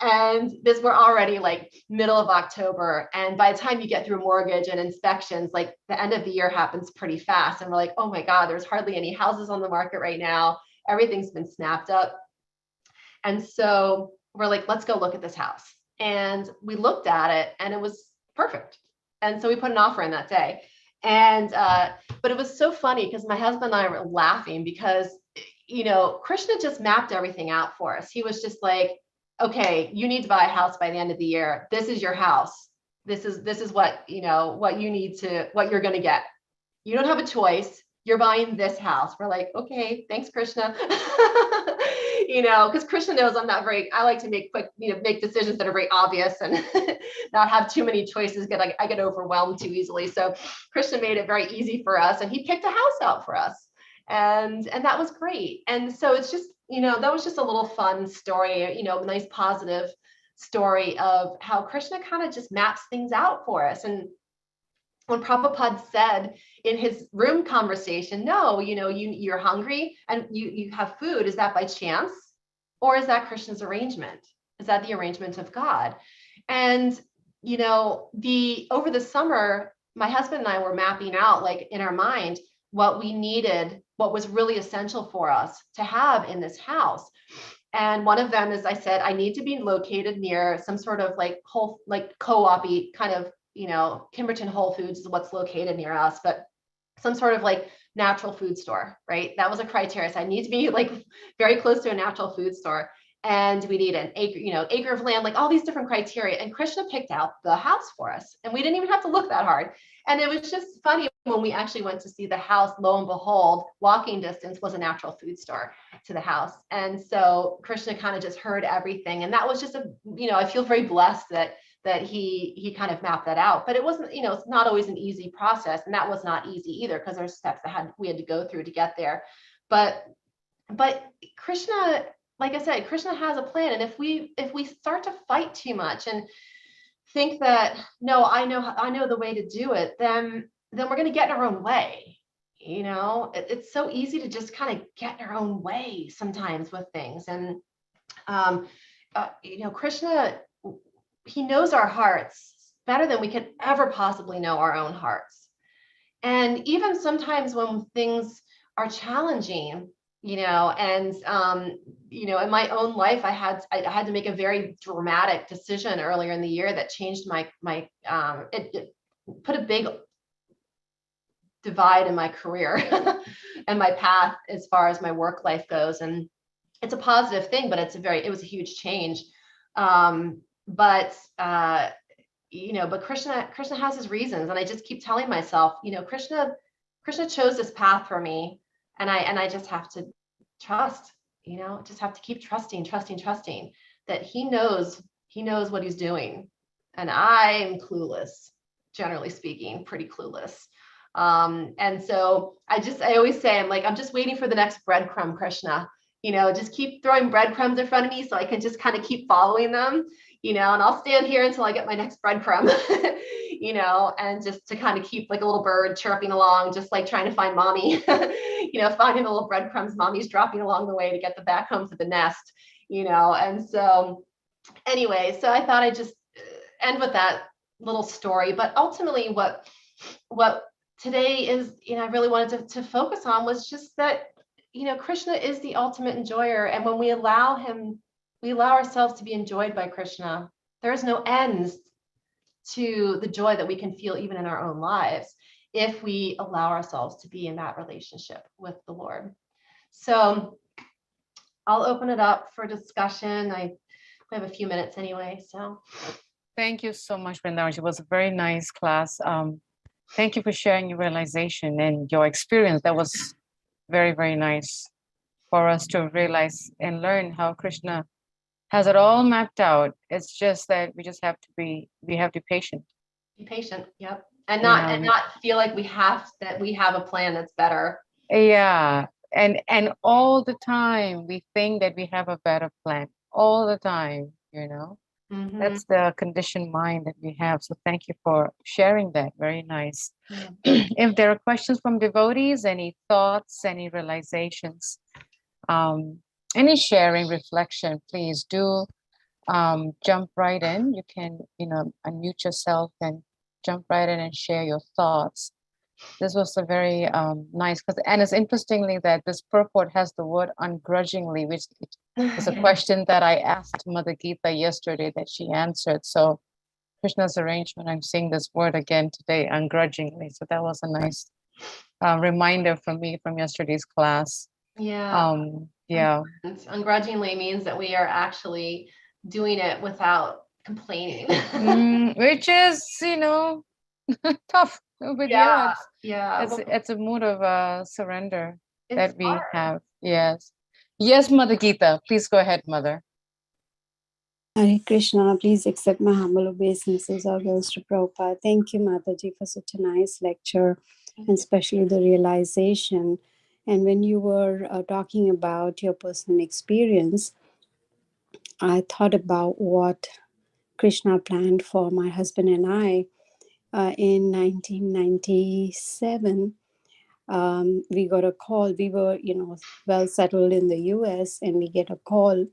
And we're already like middle of October. And by the time you get through mortgage and inspections, like the end of the year happens pretty fast. And we're like, oh my God, there's hardly any houses on the market right now. Everything's been snapped up. And so we're like, let's go look at this house. And we looked at it and it was perfect. And so we put an offer in that day. And, but it was so funny because my husband and I were laughing because, Krishna just mapped everything out for us. He was just like, okay, you need to buy a house by the end of the year. This is your house. This is what, what you need to, what you're going to get. You don't have a choice. You're buying this house. We're like, okay, thanks, Krishna. Because Krishna knows I like to make quick, make decisions that are very obvious and not have too many choices. I get overwhelmed too easily. So Krishna made it very easy for us, and he picked a house out for us. And that was great. And so it's just, that was just a little fun story, a nice positive story of how Krishna kind of just maps things out for us. And when Prabhupada said in his room conversation, no, you're hungry and you have food, is that by chance? Or is that Krishna's arrangement? Is that the arrangement of God? And, over the summer, my husband and I were mapping out, like in our mind, what we needed, what was really essential for us to have in this house. And one of them is, I said, I need to be located near some sort of co-op-y kind of, Kimberton Whole Foods is what's located near us, but some sort of like natural food store, right? That was a criteria. So I need to be like very close to a natural food store. And we need an acre of land, like all these different criteria. And Krishna picked out the house for us. And we didn't even have to look that hard. And it was just funny when we actually went to see the house, lo and behold, walking distance was a natural food store to the house. And so Krishna kind of just heard everything. And that was just I feel very blessed that he kind of mapped that out. But it wasn't, it's not always an easy process. And that was not easy either, because there's steps that we had to go through to get there. But Krishna, like I said, Krishna has a plan. And if we start to fight too much and think that, no, I know the way to do it, then we're going to get in our own way. It's so easy to just kind of get in our own way sometimes with things. And, Krishna, he knows our hearts better than we could ever possibly know our own hearts. And even sometimes when things are challenging, in my own life, I had to make a very dramatic decision earlier in the year that changed it put a big divide in my career and my path as far as my work life goes. And it's a positive thing, but it was a huge change. But Krishna has his reasons. And I just keep telling myself, Krishna chose this path for me. And I just have to trust, just have to keep trusting that he knows what he's doing. And I'm clueless, generally speaking, pretty clueless. And so I always say, I'm just waiting for the next breadcrumb, Krishna, just keep throwing breadcrumbs in front of me so I can just kind of keep following them, and I'll stand here until I get my next breadcrumb, and just to kind of keep like a little bird chirping along, just like trying to find mommy, finding the little breadcrumbs mommy's dropping along the way to get back home to the nest, and so anyway, so I thought I'd just end with that little story. But ultimately what today is, I really wanted to focus on was just that, Krishna is the ultimate enjoyer. And when we allow ourselves to be enjoyed by Krishna, there is no ends to the joy that we can feel even in our own lives if we allow ourselves to be in that relationship with the Lord. So I'll open it up for discussion. I have a few minutes anyway, so. Thank you so much, Vrindavan. It was a very nice class. Thank you for sharing your realization and your experience. That was very, very nice for us to realize and learn how Krishna has it all mapped out. It's just that we have to be patient. Be patient, yep. And not feel like we have a plan that's better. Yeah. And all the time we think that we have a better plan. All the time, Mm-hmm. That's the conditioned mind that we have. So thank you for sharing that. Very nice. Yeah. If there are questions from devotees, any thoughts, any realizations, any sharing, reflection, please do jump right in. You can, unmute yourself and jump right in and share your thoughts. This was a very nice, and it's interestingly that this purport has the word ungrudgingly, which is a question that I asked Mother Gita yesterday that she answered. So Krishna's arrangement, I'm seeing this word again today, ungrudgingly. So that was a nice reminder for me from yesterday's class. Yeah. Yeah. Ungrudgingly means that we are actually doing it without complaining. Which is, tough. But yeah, it's a mood of surrender that we have. Yes. Yes, Mother Gita. Please go ahead, Mother. Hare Krishna, please accept my humble obeisances. All goes to Prabhupada. Thank you, Mataji, for such a nice lecture, and especially the realization. And when you were talking about your personal experience, I thought about what Krishna planned for my husband and I in 1997. We got a call. We were, well settled in the US, and we get a call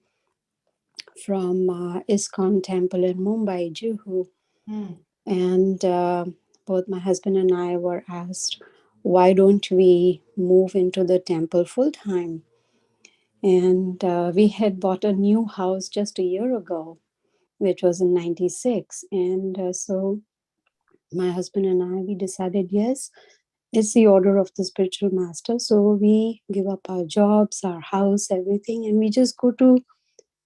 from ISKCON temple in Mumbai, Juhu. And both my husband and I were asked, why don't we move into the temple full time? And we had bought a new house just a year ago, which was in 96. And so my husband and I, we decided, yes, it's the order of the spiritual master. So we give up our jobs, our house, everything, and we just go to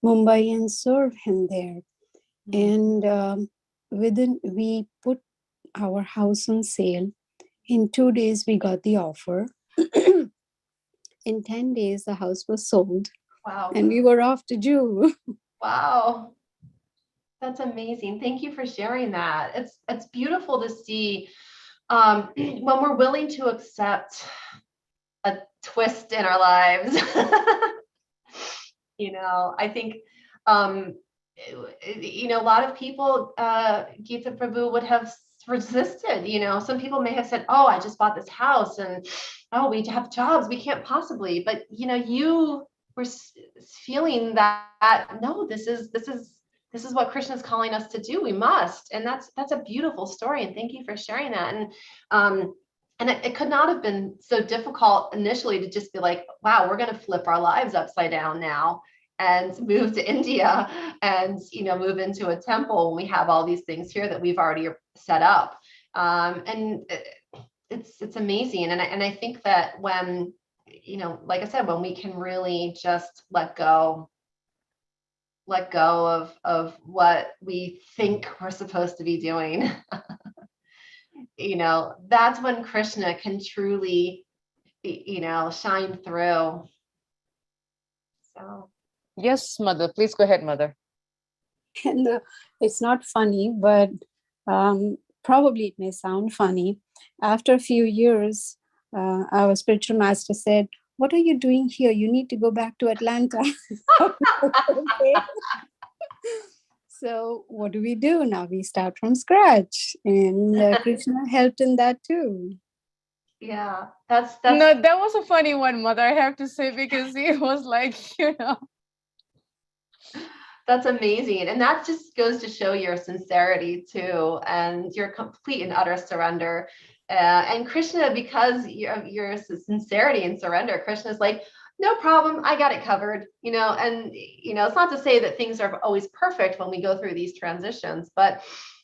Mumbai and serve him there. And we put our house on sale. In 2 days, we got the offer. In 10 days, the house was sold. Wow. And we were off to Juhu. Wow. That's amazing. Thank you for sharing that. It's beautiful to see when we're willing to accept a twist in our lives. I think you know, a lot of people, Gita Prabhu would have resisted. You know, some people may have said, oh, I just bought this house and oh, we have jobs, we can't possibly. But you know, you were feeling that no, this is what Krishna is calling us to do. We must. And that's a beautiful story. And thank you for sharing that. And it could not have been so difficult initially to just be like, wow, we're going to flip our lives upside down now and move to India and, you know, move into a temple when we have all these things here that we've already set up. And it's amazing. And I think that when, you know, like I said, when we can really just let go of what we think we're supposed to be doing, you know, that's when Krishna can truly, you know, shine through. So. Yes, mother. Please go ahead, mother. And it's not funny, but probably it may sound funny. After a few years, our spiritual master said, "What are you doing here? You need to go back to Atlanta." Okay. So what do? Now we start from scratch, and Krishna helped in that too. Yeah, that's No, that was a funny one, mother, I have to say, because it was like, you know. That's amazing. And that just goes to show your sincerity too, and your complete and utter surrender. And Krishna, because your sincerity and surrender, Krishna's like, no problem, I got it covered, you know. And you know, it's not to say that things are always perfect when we go through these transitions, but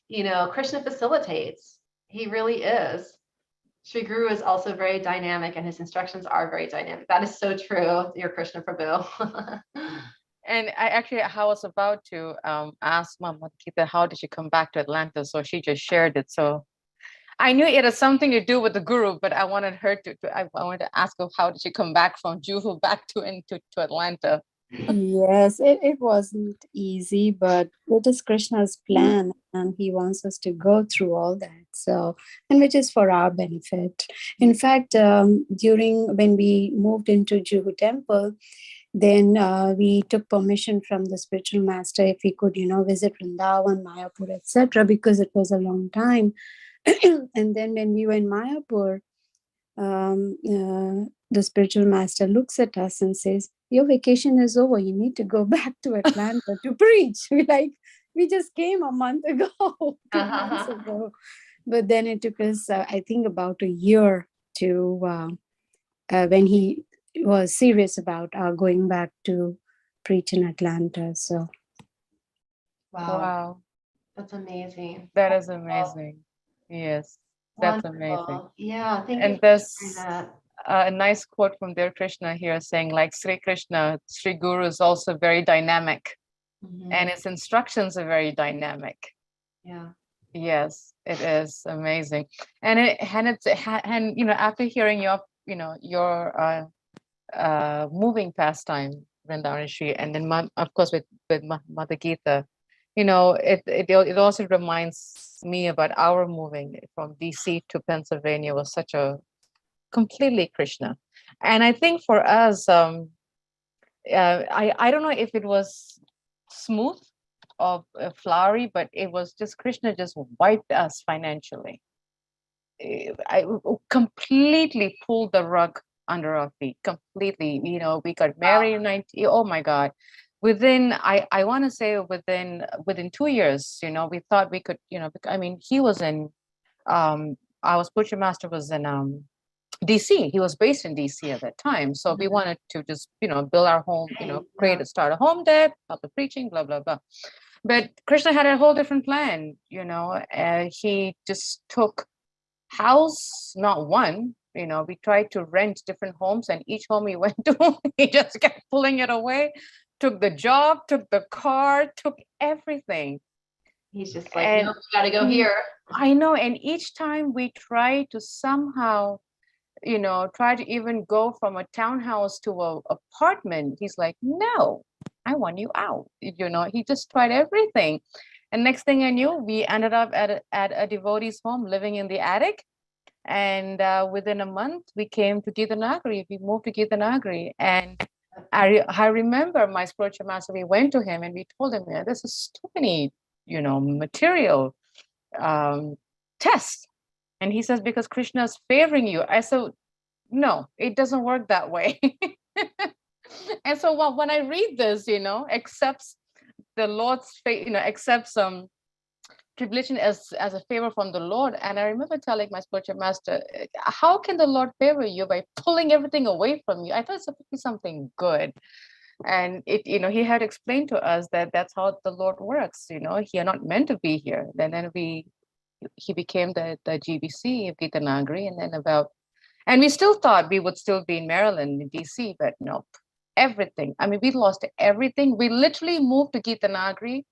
you know, Krishna facilitates. He really is. Shri Guru is also very dynamic, and his instructions are very dynamic. That is so true, your Krishna Prabhu. And I was about to ask Mama Gita, how did she come back to Atlanta? So she just shared it. So I knew it had something to do with the Guru, but I wanted her I wanted to ask her, how did she come back from Juhu back to Atlanta? Yes, it wasn't easy, but it is Krishna's plan, and he wants us to go through all that. So, and which is for our benefit. In fact, during when we moved into Juhu temple, then we took permission from the spiritual master if we could, you know, visit Vrindavan, Mayapur, etc., because it was a long time. And then when we were in Mayapur, the spiritual master looks at us and says, your vacation is over. You need to go back to Atlanta to preach. We just came a month ago, 2 months ago. But then it took us, I think, about a year to when he was serious about going back to preach in Atlanta. So, Wow. That's amazing. That is amazing. Yes, that's Wonderful. amazing. Yeah, thank you. And there's a nice quote from their Krishna here saying, like, Sri Krishna, Sri Guru is also very dynamic, and his instructions are very dynamic. Yeah. Yes, it is amazing. And you know, after hearing your moving pastime, Vrindaneswari, and then of course with Mother Gita, you know, it also reminds me about our moving from DC to Pennsylvania was such a completely Krishna. And I think for us, I don't know if it was smooth or flowery, but it was just Krishna just wiped us financially. I completely pulled the rug under our feet, completely. You know, we got married in 19, oh my God. Within, I want to say within 2 years, you know, we thought we could, you know, I mean, he was in, our spiritual master was in DC. He was based in DC at that time. So we wanted to just, you know, build our home, you know, start a home there, help the preaching, blah, blah, blah. But Krishna had a whole different plan, you know. He just took house, not one, you know, we tried to rent different homes, and each home we went to, he just kept pulling it away, took the job, took the car, took everything. He's just like, nope, you gotta go here. I know. And each time we try to somehow, you know, try to even go from a townhouse to an apartment, he's like, no, I want you out. You know, he just tried everything. And next thing I knew, we ended up at a devotee's home, living in the attic. And within a month, we came to Gitanagari. We moved to Gitanagari. And I remember my spiritual master, we went to him and we told him, yeah, this is too many, material tests. And he says, because Krishna is favoring you. I said, no, it doesn't work that way. And so when I read this, accepts the Lord's accepts tribulation as a favor from the Lord. And I remember telling my spiritual master, how can the Lord favor you by pulling everything away from you? I thought it's supposed to be something good. And he had explained to us that that's how the Lord works. You're not meant to be here. Then he became the GBC of Gita Nagari, and we still thought we would still be in Maryland, in DC, but nope. Everything. I mean, we lost everything. We literally moved to Gita Nagari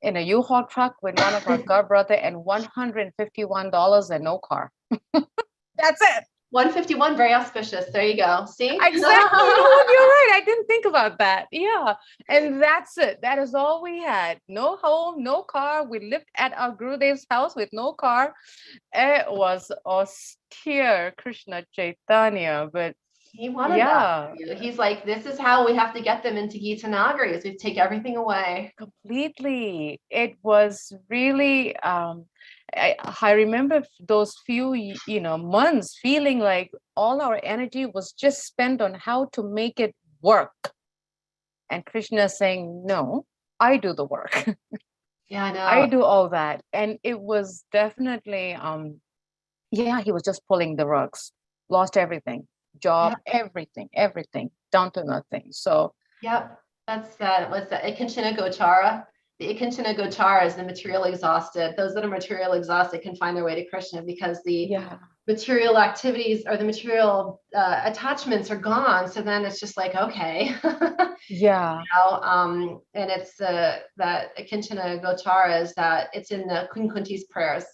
in a U-Haul truck with one of our god brother and $151 and no car. That's it. 151, very auspicious. There you go. See? Exactly. You're right. I didn't think about that. Yeah. And that's it. That is all we had. No home, no car. We lived at our Gurudev's house with no car. It was austere Krishna Chaitanya, but he wanted that. He's like, this is how we have to get them into Gita Nagari, is we take everything away. Completely. It was really, I remember those few, months feeling like all our energy was just spent on how to make it work. And Krishna saying, no, I do the work. Yeah, I know. I do all that. And it was definitely, he was just pulling the rugs, lost everything, job, everything, down to nothing. So. Yep. That's that. What's that? Ikanchana Gochara. The Ikanchana Gochara is the material exhausted. Those that are material exhausted can find their way to Krishna because the material activities or the material attachments are gone. So then it's just like, okay. And it's that Ikanchana Gochara is that it's in the Queen Kunti's prayers.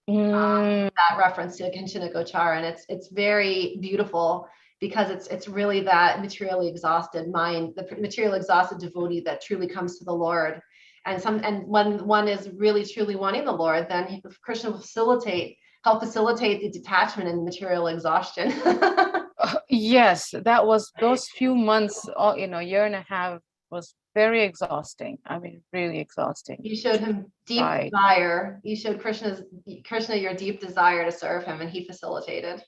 That reference to Ikanchana Gochara, and it's very beautiful because it's really that materially exhausted mind, the material exhausted devotee that truly comes to the Lord. And when one is really truly wanting the Lord, then Krishna will help facilitate the detachment and material exhaustion. Yes, that was those few months, year and a half was very exhausting. I mean, really exhausting. You showed him deep desire. You showed Krishna your deep desire to serve him, and he facilitated.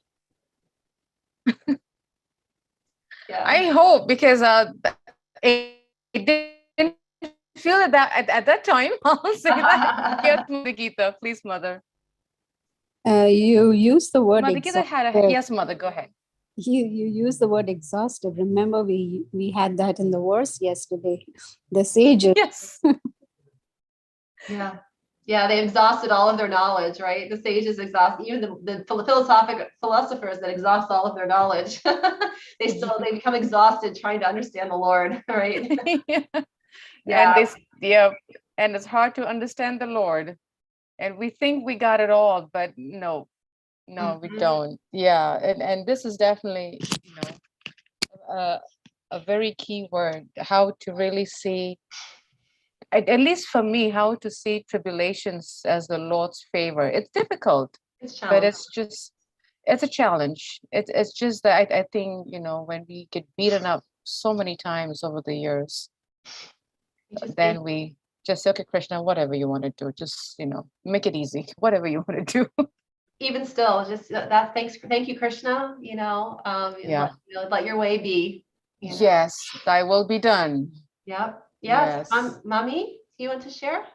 I hope, because it didn't feel at that time. I'll say that. Mother Gita, please, Mother. You use the word Mother Gita yes, Mother, go ahead. You use the word exhaustive. Remember, we had that in the verse yesterday. The sages. Yes. Yeah, they exhausted all of their knowledge, right? The sages exhaust, even the philosophers that exhaust all of their knowledge. they become exhausted trying to understand the Lord, right? And it's hard to understand the Lord. And we think we got it all, but no, we don't. Yeah, and this is definitely, a very key word, how to really see, at least for me, how to see tribulations as the Lord's favor. It's difficult, but it's a challenge. It's just that I think, when we get beaten up so many times over the years, then we just say, okay, Krishna, whatever you want to do, just, make it easy, whatever you want to do. Even still, just that, thank you, Krishna, let your way be. Yes, thy will be done. Yep. Yes. Mommy, do you want to share?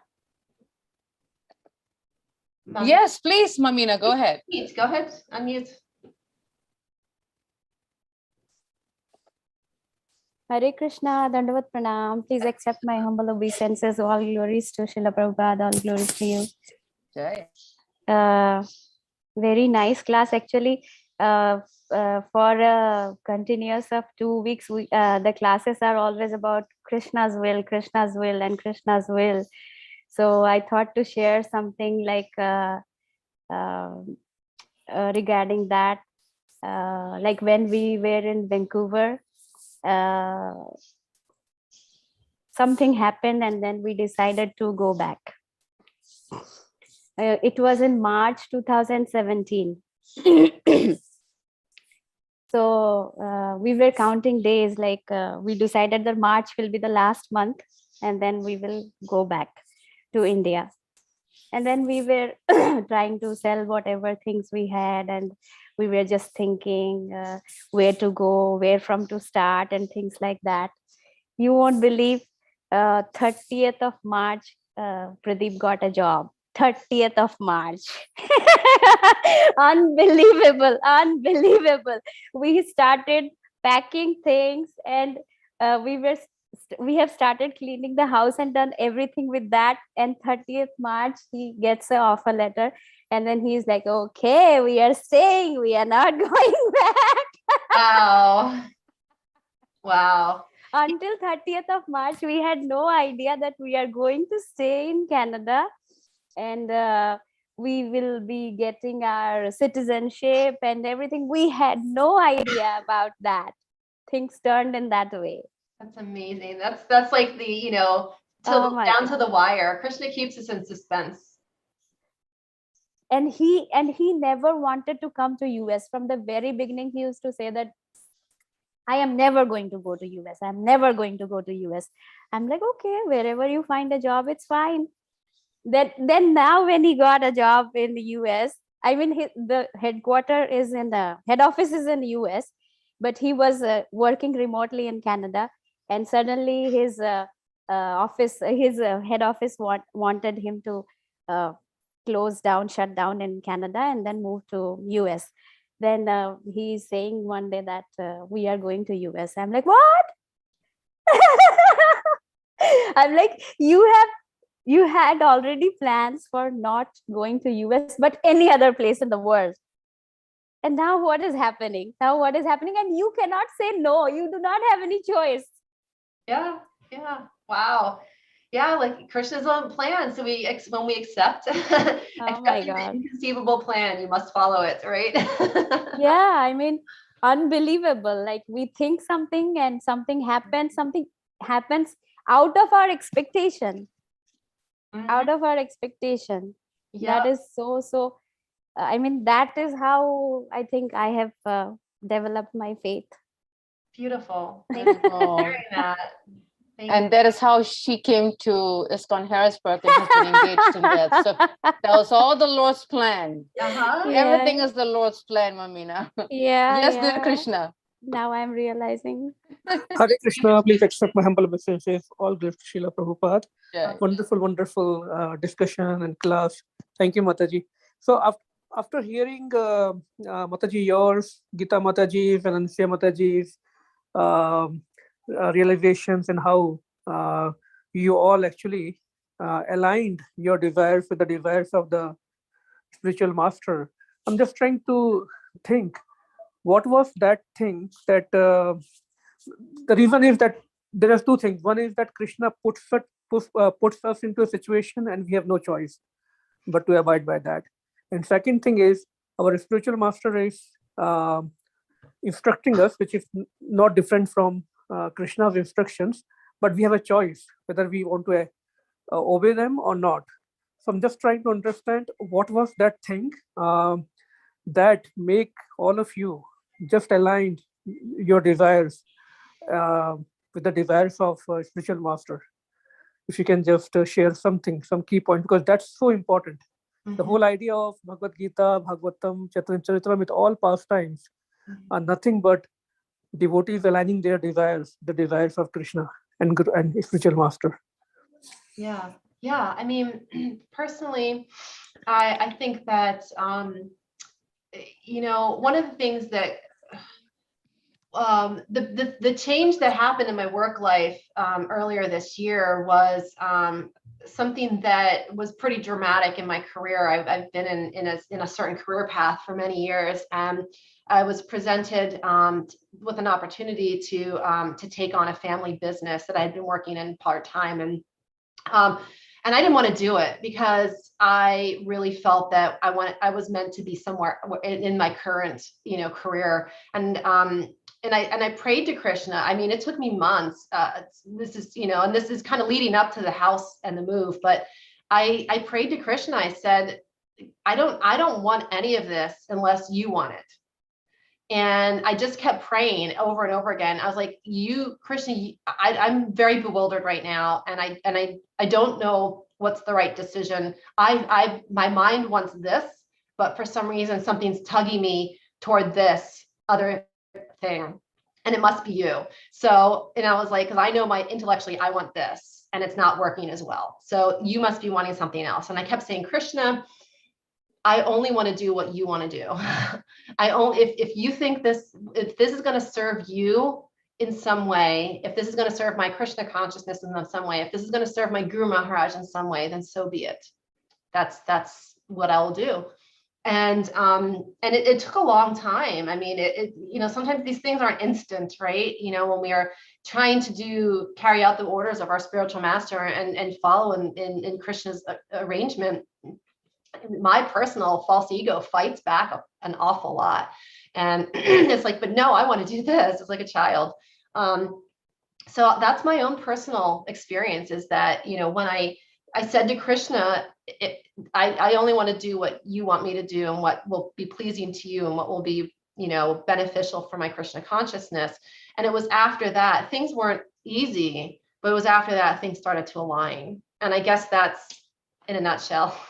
Mommy? Yes, please, Mamina, go ahead. Go ahead, unmute. Hare Krishna, Dandavat Pranam. Please accept my humble obeisances. All glories to Srila Prabhupada. All glories to you. Jai. Very nice class, actually. For a continuous of 2 weeks, the classes are always about Krishna's will, and Krishna's will. So I thought to share something like regarding that. Like when we were in Vancouver, something happened and then we decided to go back. It was in March 2017. So we were counting days, like we decided that March will be the last month, and then we will go back to India. And then we were trying to sell whatever things we had, and we were just thinking where to go, where from to start, and things like that. You won't believe, 30th of March, Pradeep got a job. 30th of March. Unbelievable, unbelievable. We started packing things, and we have started cleaning the house and done everything with that. And 30th March, he gets an offer letter, and then he's like, okay, we are staying, we are not going back. Wow. Wow. Until 30th of March, we had no idea that we are going to stay in Canada, and we will be getting our citizenship and everything. We had no idea about that. Things turned in that way. That's amazing. That's like the, Oh my down God. to the wire. Krishna keeps us in suspense. And he never wanted to come to US. From the very beginning, he used to say that I am never going to go to US. I'm never going to go to US. I'm like, okay, wherever you find a job, it's fine. Then now when he got a job in the US, I mean, the head office is in the US, but he was working remotely in Canada, and suddenly his head office wanted him to shut down in Canada, and then move to US. Then he's saying one day that we are going to US. I'm like, what? I'm like, you had already plans for not going to US, but any other place in the world. And now what is happening? And you cannot say no. You do not have any choice. Yeah. Wow. Yeah, like Krishna's own plan. So when we accept, Oh my accept the God. inconceivable plan, you must follow it, right? Yeah, I mean, unbelievable. Like we think something and something happens out of our expectation. Out of our expectation. Yeah. That is so. I mean, that is how I think I have developed my faith. Beautiful. Oh. Thank you for sharing that. Thank And that is how she came to ISKCON Harrisburg, and has been engaged in that. So that was all the Lord's plan. you. Uh-huh. Yeah. Everything is the Lord's plan, Mamina. Yeah. Yes, yeah. dear Krishna. Now I'm realizing. Hare Krishna, please accept my humble obeisances. All glory to Srila Prabhupada. Jai. Wonderful discussion and class. Thank you, Mataji. So after hearing Mataji yours, Gita Mataji's, and Anusya Mataji's realizations, and how you all actually aligned your desires with the desires of the spiritual master, I'm just trying to think, what was that thing that the reason is that there are two things. One is that Krishna puts us into a situation and we have no choice but to abide by that. And second thing is, our spiritual master is instructing us, which is not different from Krishna's instructions, but we have a choice whether we want to obey them or not. So I'm just trying to understand, what was that thing that make all of you just aligned your desires with the desires of spiritual master. If you can just share something, some key point, because that's so important. The whole idea of Bhagavad Gita, Bhagavatam, Chaitanya with all pastimes are nothing but devotees aligning their desires, the desires of Krishna and spiritual master. Yeah. I mean, personally, I think that, one of the things that the change that happened in my work life earlier this year was something that was pretty dramatic in my career. I've been in a certain career path for many years, and I was presented with an opportunity to take on a family business that I had been working in part-time, and I didn't want to do it because I really felt that I was meant to be somewhere in my current career, and I prayed to Krishna. I mean, it took me months. This is and this is kind of leading up to the house and the move, but I prayed to Krishna. I said, I don't want any of this unless you want it. And I just kept praying over and over again. I was like, Krishna, I'm very bewildered right now. And I don't know what's the right decision. My mind wants this, but for some reason, something's tugging me toward this other thing. And it must be you. So, and I was like, because I know intellectually, I want this and it's not working as well. So you must be wanting something else. And I kept saying, Krishna, I only want to do what you want to do. If you think if this is going to serve you in some way, if this is going to serve my Krishna consciousness in some way, if this is going to serve my Guru Maharaj in some way, then so be it. That's what I'll do. And it took a long time. I mean, sometimes these things aren't instant, right? When we are trying to carry out the orders of our spiritual master and follow in Krishna's arrangement, my personal false ego fights back an awful lot. And it's like, but no, I want to do this. It's like a child. So that's my own personal experience, is that, when I said to Krishna, I only want to do what you want me to do and what will be pleasing to you and what will be, beneficial for my Krishna consciousness. And it was after that, things weren't easy, but it was after that things started to align. And I guess that's in a nutshell.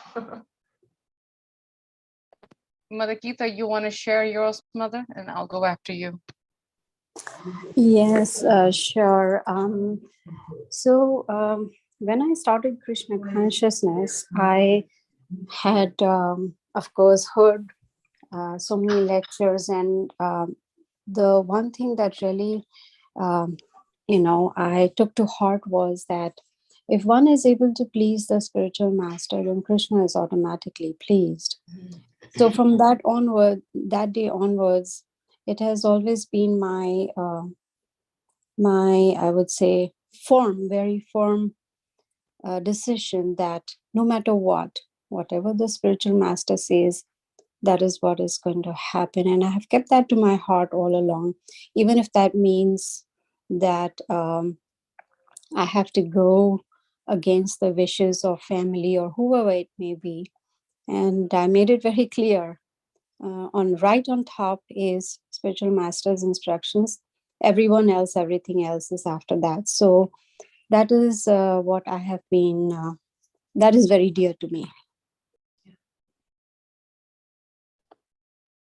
Mother Geeta, you want to share yours, Mother, and I'll go after you. Yes, sure. So when I started Krishna consciousness, I had, of course, heard so many lectures, and the one thing that really, I took to heart was that if one is able to please the spiritual master, then Krishna is automatically pleased. So from that day onwards, it has always been my, I would say, very firm decision that no matter whatever the spiritual master says, that is what is going to happen. And I have kept that to my heart all along, even if that means that I have to go against the wishes of family or whoever it may be. And I made it very clear. Right on top is spiritual master's instructions. Everyone else, everything else is after that. So that is what I have been, that is very dear to me.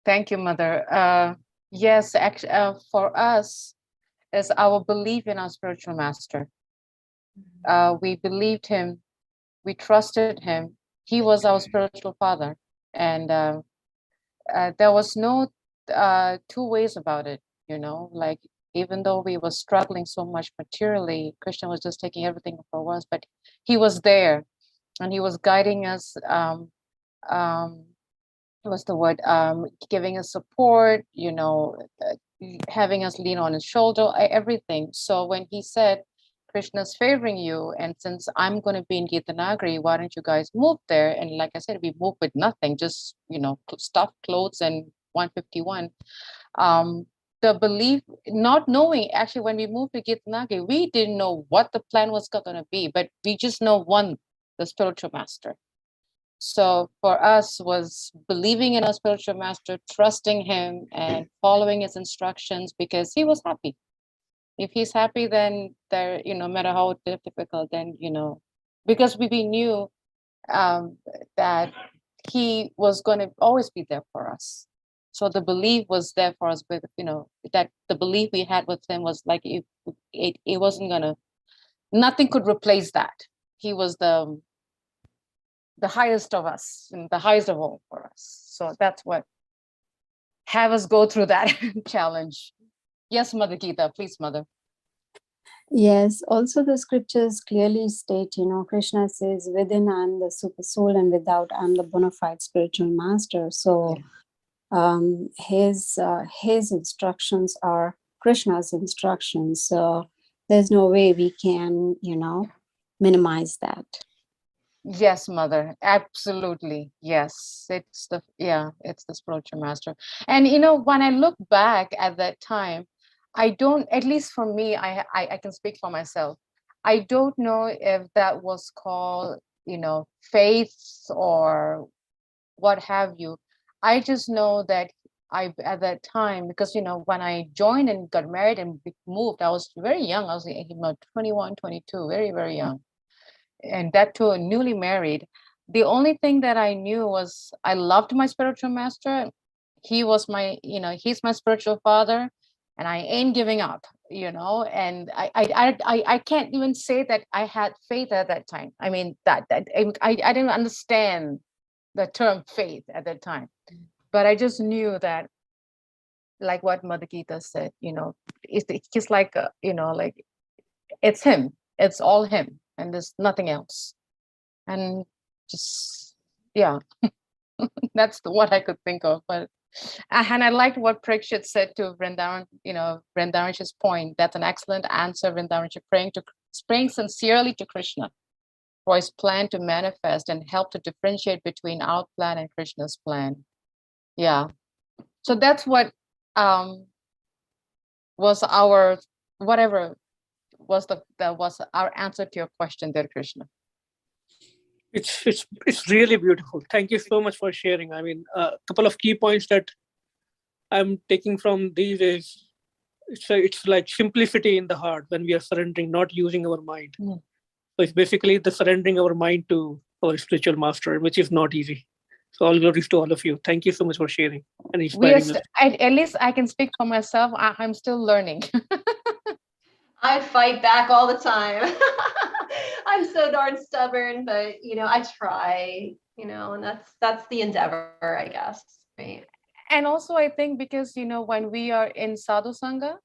Thank you, Mother. Yes, actually, for us, is our belief in our spiritual master. We believed him, we trusted him. He was our spiritual father. And there was no two ways about it, like, even though we were struggling so much materially, Krishna was just taking everything for us, but he was there and he was guiding us. What's the word? Giving us support, having us lean on his shoulder, everything. So when he said, Krishna's favoring you, and since I'm going to be in Gitanagari, why don't you guys move there? And like I said, we moved with nothing, just, stuff, clothes, and 151. The belief, not knowing, actually, when we moved to Gitanagari, we didn't know what the plan was going to be, but we just know the spiritual master. So for us was believing in our spiritual master, trusting him and following his instructions because he was happy. If he's happy, then there, no matter how difficult, then, because we knew that he was going to always be there for us. So the belief was there for us, but, that the belief we had with him was like, it wasn't nothing could replace that. He was the highest of us, and the highest of all for us. So that's what have us go through that challenge. Yes, Mother Geeta, please, Mother. Yes, also the scriptures clearly state, Krishna says, within I'm the super soul and without I'm the bona fide spiritual master. So his instructions are Krishna's instructions. So there's no way we can, minimize that. Yes, Mother, absolutely. Yes, it's the spiritual master. And when I look back at that time, I don't, at least for me, I can speak for myself. I don't know if that was called, faith or what have you. I just know that at that time, because when I joined and got married and moved, I was very young. I was 21, 22, very, very young, and that too newly married. The only thing that I knew was I loved my spiritual master. He was he's my spiritual father, and I ain't giving up. And I can't even say that I had faith at that time. I mean, that I didn't understand the term faith at that time, but I just knew that, like what Mother Gita said, it's just like like it's him, it's all him, and there's nothing else. And just, yeah, that's what I could think of. But and I liked what Prakshit said to Vrindavan, Vrindavan's point. That's an excellent answer, Vrindavan, praying sincerely to Krishna for his plan to manifest and help to differentiate between our plan and Krishna's plan. Yeah. So that's what was our, whatever was that was our answer to your question there, Krishna. It's really beautiful. Thank you so much for sharing. I mean, a couple of key points that I'm taking from these is it's like simplicity in the heart when we are surrendering, not using our mind. So it's basically the surrendering our mind to our spiritual master, which is not easy. So all glories to all of you. Thank you so much for sharing and inspiring us. At least I can speak for myself. I'm still learning. I fight back all the time. I'm so darn stubborn, but I try, and that's the endeavor, I guess. Right. And also I think because when we are in sadhu sangha,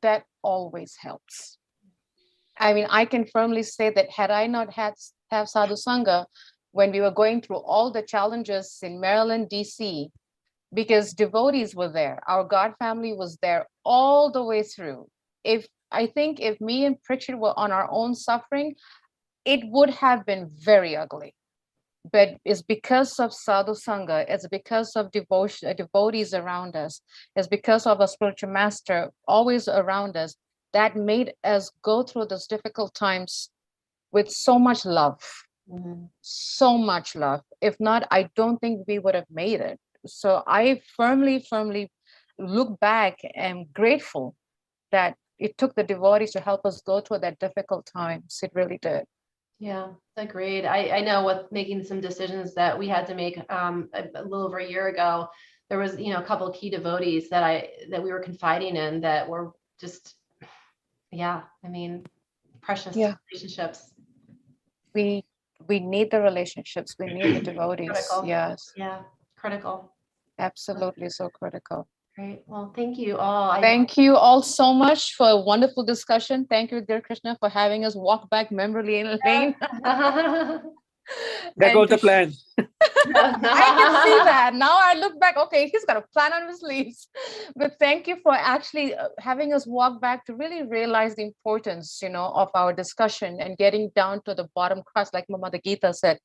that always helps. I mean, I can firmly say that had I not have sadhu sangha when we were going through all the challenges in Maryland, DC, because devotees were there, our God family was there all the way through. I think if me and Pritchard were on our own suffering, it would have been very ugly. But it's because of sadhu sangha, it's because of devotees around us, it's because of a spiritual master always around us that made us go through those difficult times with so much love. So much love. If not, I don't think we would have made it. So I firmly look back and grateful that it took the devotees to help us go through that difficult times. It really did. Yeah, agreed. I know with making some decisions that we had to make a little over a year ago, there was a couple of key devotees that we were confiding in that were just, precious relationships. We need the relationships. We need the devotees. Critical. Yes. Yeah, critical. Absolutely, so critical. Great. Well, thank you all. Thank you all so much for a wonderful discussion. Thank you, dear Krishna, for having us walk back memory lane. That was the plan. I can see that. Now I look back, okay, he's got a plan on his sleeves. But thank you for actually having us walk back to really realize the importance, of our discussion and getting down to the bottom crust, like Mother Gita said.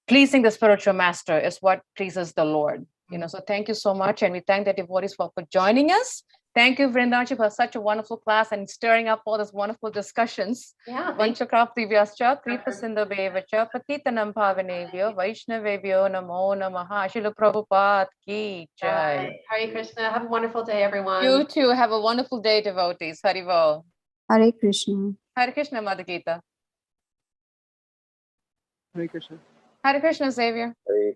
Pleasing the spiritual master is what pleases the Lord. So thank you so much. And we thank the devotees for joining us. Thank you, Vrindavan, for such a wonderful class and stirring up all these wonderful discussions. Yeah. Vanchakraptivyascha, kripasindavevacha, patitanam pavanevyo, Vaishnavevyo, namo namaha. Srila Prabhupada ki jai. Hare Krishna. Have a wonderful day, everyone. You too. Have a wonderful day, devotees. Haribol. Hare Krishna. Hare Krishna, Mother Gita. Hare Krishna. Hare Krishna, Xavier. Hare